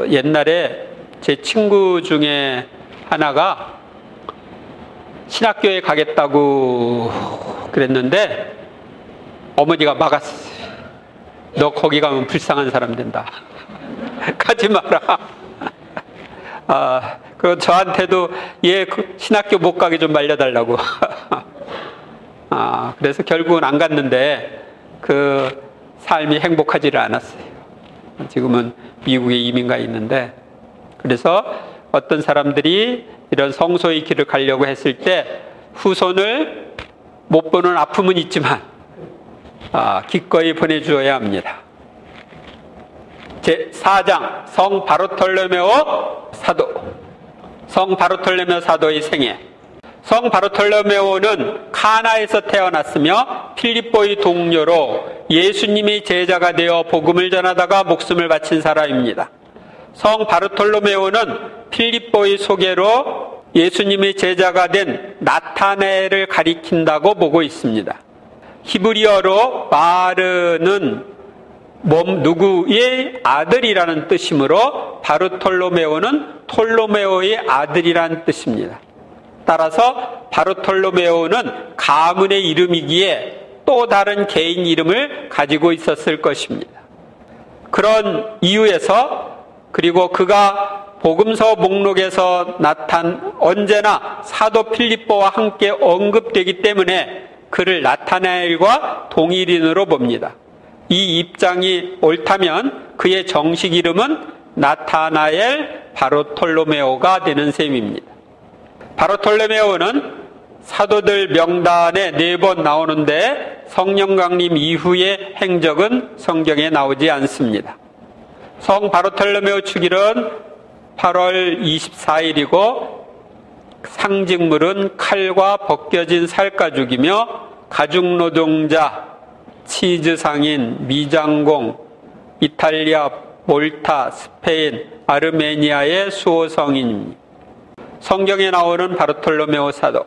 옛날에 제 친구 중에 하나가 신학교에 가겠다고 그랬는데 어머니가 막았어요. 너 거기 가면 불쌍한 사람 된다. 가지 마라. 그 저한테도 얘 신학교 못 가게 좀 말려달라고. 그래서 결국은 안 갔는데 그 삶이 행복하지를 않았어요. 지금은 미국에 이민 가 있는데, 그래서 어떤 사람들이 이런 성소의 길을 가려고 했을 때 후손을 못 보는 아픔은 있지만 기꺼이 보내주어야 합니다. 제4장 성 바르톨로메오 사도. 성 바르톨로메오 사도의 생애. 성 바르톨로메오는 카나에서 태어났으며 필립보의 동료로 예수님의 제자가 되어 복음을 전하다가 목숨을 바친 사람입니다. 성 바르톨로메오는 필립보의 소개로 예수님의 제자가 된 나타나엘을 가리킨다고 보고 있습니다. 히브리어로 바르는 누구의 아들이라는 뜻이므로 바르톨로메오는 톨로메오의 아들이라는 뜻입니다. 따라서 바르톨로메오는 가문의 이름이기에 또 다른 개인 이름을 가지고 있었을 것입니다. 그런 이유에서, 그리고 그가 복음서 목록에서 언제나 사도 필립보와 함께 언급되기 때문에 그를 나타나엘과 동일인으로 봅니다. 이 입장이 옳다면 그의 정식 이름은 나타나엘 바르톨로메오가 되는 셈입니다. 바르톨로메오는 사도들 명단에 4번 나오는데 성령 강림 이후의 행적은 성경에 나오지 않습니다. 성 바르톨로메오 축일은 8월 24일이고 상징물은 칼과 벗겨진 살가죽이며 가죽노동자, 치즈상인, 미장공, 이탈리아, 몰타, 스페인, 아르메니아의 수호성인입니다. 성경에 나오는 바르톨로메오 사도.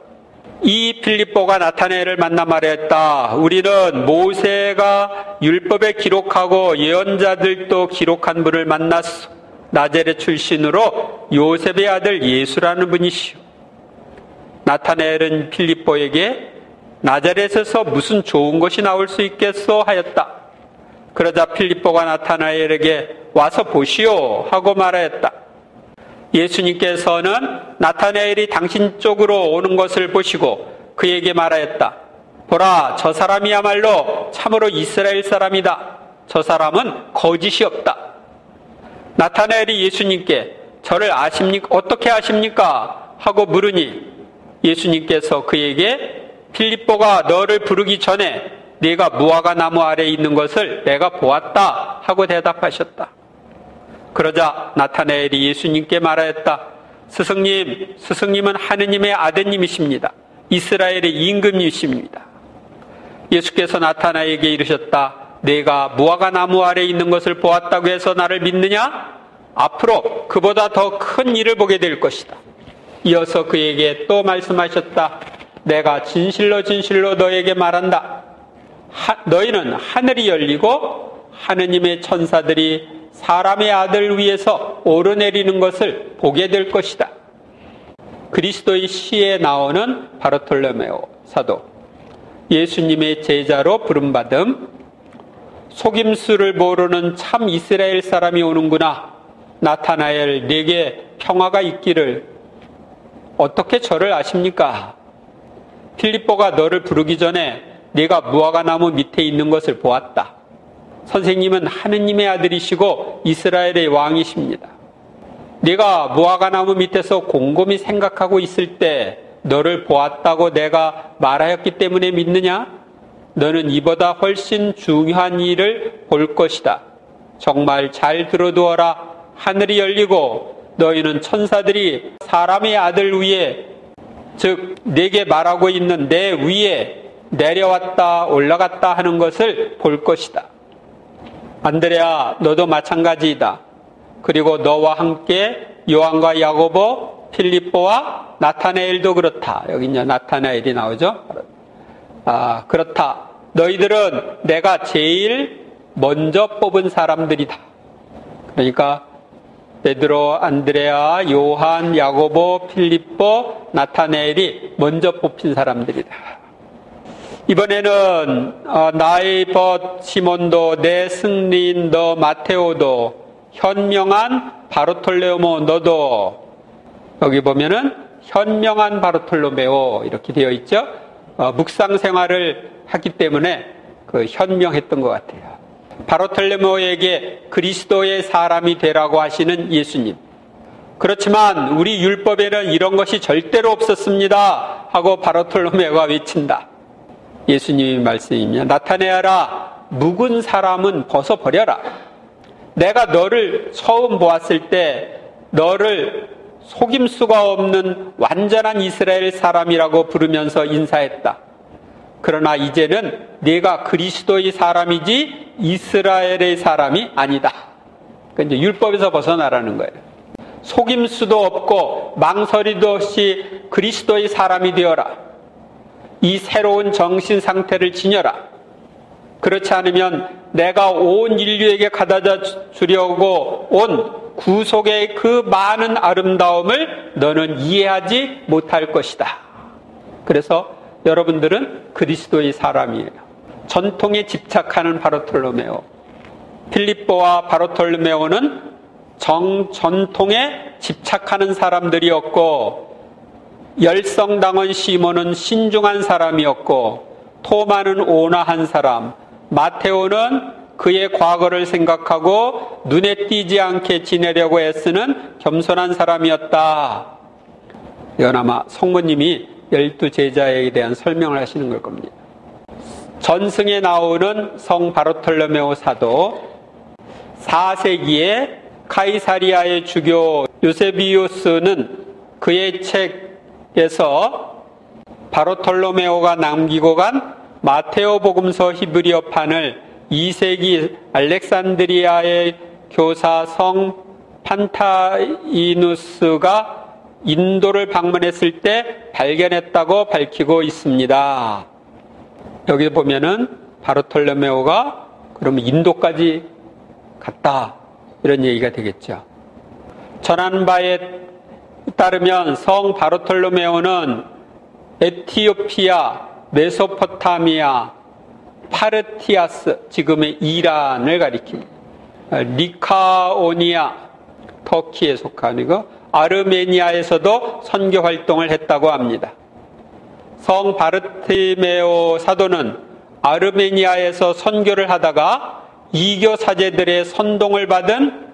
이 필립보가 나타나엘을 만나 말했다. 우리는 모세가 율법에 기록하고 예언자들도 기록한 분을 만났소. 나자렛 출신으로 요셉의 아들 예수라는 분이시오. 나타나엘은 필립보에게 나자렛에서 무슨 좋은 것이 나올 수 있겠소 하였다. 그러자 필립보가 나타나엘에게 와서 보시오 하고 말하였다. 예수님께서는 나타나엘이 당신 쪽으로 오는 것을 보시고 그에게 말하였다. 보라, 저 사람이야말로 참으로 이스라엘 사람이다. 저 사람은 거짓이 없다. 나타나엘이 예수님께 저를 아십니까? 어떻게 아십니까? 하고 물으니 예수님께서 그에게 필립보가 너를 부르기 전에 네가 무화과 나무 아래에 있는 것을 내가 보았다 하고 대답하셨다. 그러자 나타나엘이 예수님께 말하였다. 스승님은 하느님의 아드님이십니다. 이스라엘의 임금이십니다. 예수께서 나타나에게 이르셨다. 내가 무화과 나무 아래에 있는 것을 보았다고 해서 나를 믿느냐? 앞으로 그보다 더 큰 일을 보게 될 것이다. 이어서 그에게 또 말씀하셨다. 내가 진실로 진실로 너에게 말한다. 너희는 하늘이 열리고 하느님의 천사들이 사람의 아들 위에서 오르내리는 것을 보게 될 것이다. 그리스도의 시에 나오는 바르톨로메오 사도, 예수님의 제자로 부름받음, 속임수를 모르는 참 이스라엘 사람이 오는구나. 나타나엘, 내게 평화가 있기를. 어떻게 저를 아십니까? 필립보가 너를 부르기 전에 네가 무화과 나무 밑에 있는 것을 보았다. 선생님은 하느님의 아들이시고 이스라엘의 왕이십니다. 네가 무화과 나무 밑에서 곰곰이 생각하고 있을 때 너를 보았다고 내가 말하였기 때문에 믿느냐? 너는 이보다 훨씬 중요한 일을 볼 것이다. 정말 잘 들어두어라. 하늘이 열리고 너희는 천사들이 사람의 아들 위에, 즉 내게 말하고 있는 내 위에 내려왔다 올라갔다 하는 것을 볼 것이다. 안드레아, 너도 마찬가지이다. 그리고 너와 함께 요한과 야고보, 필립보와 나타나엘도 그렇다. 여기 이제 나타나엘이 나오죠. 그렇다. 너희들은 내가 제일 먼저 뽑은 사람들이다. 그러니까 베드로, 안드레아, 요한, 야고보, 필립보, 나타나엘이 먼저 뽑힌 사람들이다. 이번에는 나의 벗 시몬도, 내 승리인 너 마테오도, 현명한 바르톨로메오 너도, 여기 보면은 현명한 바르톨로메오 이렇게 되어 있죠. 묵상 생활을 하기 때문에 현명했던 것 같아요. 바르톨로메오에게 그리스도의 사람이 되라고 하시는 예수님. 그렇지만 우리 율법에는 이런 것이 절대로 없었습니다 하고 바르톨로메오가 외친다. 예수님의 말씀입니다. 나타내어라. 묵은 사람은 벗어버려라. 내가 너를 처음 보았을 때 너를 속임수가 없는 완전한 이스라엘 사람이라고 부르면서 인사했다. 그러나 이제는 네가 그리스도의 사람이지 이스라엘의 사람이 아니다. 그러니까 이제 율법에서 벗어나라는 거예요. 속임수도 없고 망설이도 없이 그리스도의 사람이 되어라. 이 새로운 정신 상태를 지녀라. 그렇지 않으면 내가 온 인류에게 가져다 주려고 온 구속의 그 많은 아름다움을 너는 이해하지 못할 것이다. 그래서 여러분들은 그리스도의 사람이에요. 전통에 집착하는 바르톨로메오. 필립보와 바르톨로메오는 전통에 집착하는 사람들이었고, 열성당원 시몬은 신중한 사람이었고, 토마는 온화한 사람, 마테오는 그의 과거를 생각하고 눈에 띄지 않게 지내려고 애쓰는 겸손한 사람이었다. 이건 아마 성모님이 12제자에 대한 설명을 하시는 걸 겁니다. 전승에 나오는 성 바르톨로메오 사도, 4세기에 카이사리아의 주교 요세비우스는 그의 책에서 바르톨로메오가 남기고 간 마테오 복음서 히브리어판을 2세기 알렉산드리아의 교사 성 판타이누스가 인도를 방문했을 때 발견했다고 밝히고 있습니다. 여기 보면은 바르톨로메오가 그러면 인도까지 갔다, 이런 얘기가 되겠죠. 전한 바에 따르면 성 바르톨로메오는 에티오피아, 메소포타미아, 파르티아스, 지금의 이란을 가리킵니다. 리카오니아, 터키에 속한 거, 아르메니아에서도 선교 활동을 했다고 합니다. 성 바르티메오 사도는 아르메니아에서 선교를 하다가 이교 사제들의 선동을 받은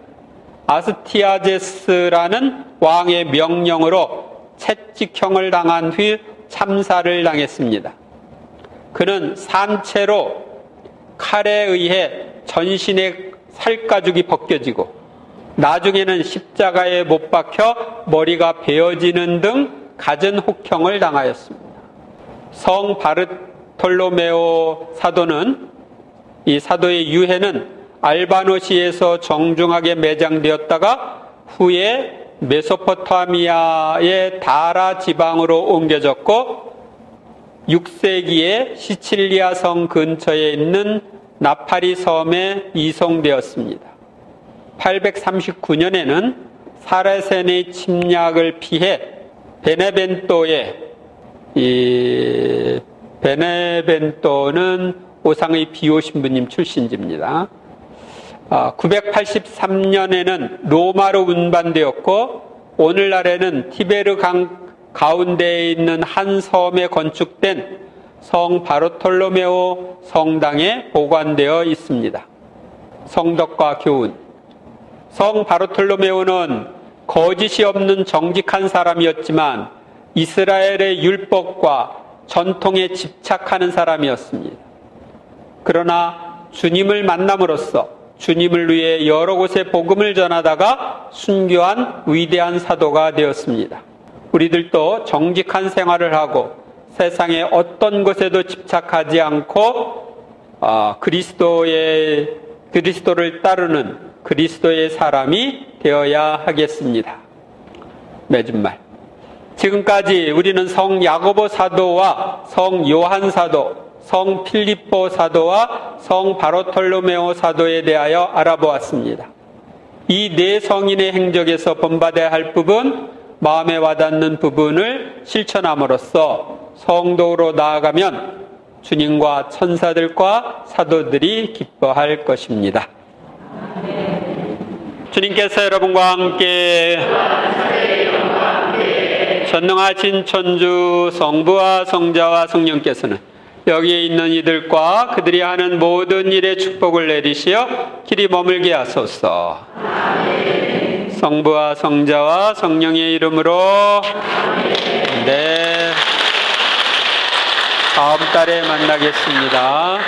아스티아제스라는 왕의 명령으로 채찍형을 당한 후 참사를 당했습니다. 그는 산채로 칼에 의해 전신의 살가죽이 벗겨지고 나중에는 십자가에 못 박혀 머리가 베어지는 등 갖은 혹형을 당하였습니다. 성 바르톨로메오 사도는, 이 사도의 유해는 알바노시에서 정중하게 매장되었다가 후에 메소포타미아의 다라 지방으로 옮겨졌고 6세기에 시칠리아 성 근처에 있는 나파리 섬에 이송되었습니다. 839년에는 사라센의 침략을 피해 베네벤토는 오상의 비오 신부님 출신지입니다. 983년에는 로마로 운반되었고 오늘날에는 티베르 강 가운데에 있는 한 섬에 건축된 성 바르톨로메오 성당에 보관되어 있습니다. 성덕과 교훈. 성 바르톨로메오는 거짓이 없는 정직한 사람이었지만 이스라엘의 율법과 전통에 집착하는 사람이었습니다. 그러나 주님을 만남으로써 주님을 위해 여러 곳에 복음을 전하다가 순교한 위대한 사도가 되었습니다. 우리들도 정직한 생활을 하고 세상의 어떤 것에도 집착하지 않고 그리스도를 따르는 그리스도의 사람이 되어야 하겠습니다. 맺은 말. 지금까지 우리는 성 야고보 사도와 성 요한 사도, 성 필립보 사도와 성 바르톨로메오 사도에 대하여 알아보았습니다. 이 네 성인의 행적에서 본받아야 할 부분, 마음에 와닿는 부분을 실천함으로써 성도로 나아가면 주님과 천사들과 사도들이 기뻐할 것입니다. 주님께서 여러분과 함께 전능하신 천주 성부와 성자와 성령께서는 여기에 있는 이들과 그들이 하는 모든 일에 축복을 내리시어 길이 머물게 하소서. 성부와 성자와 성령의 이름으로. 네. 다음 달에 만나겠습니다.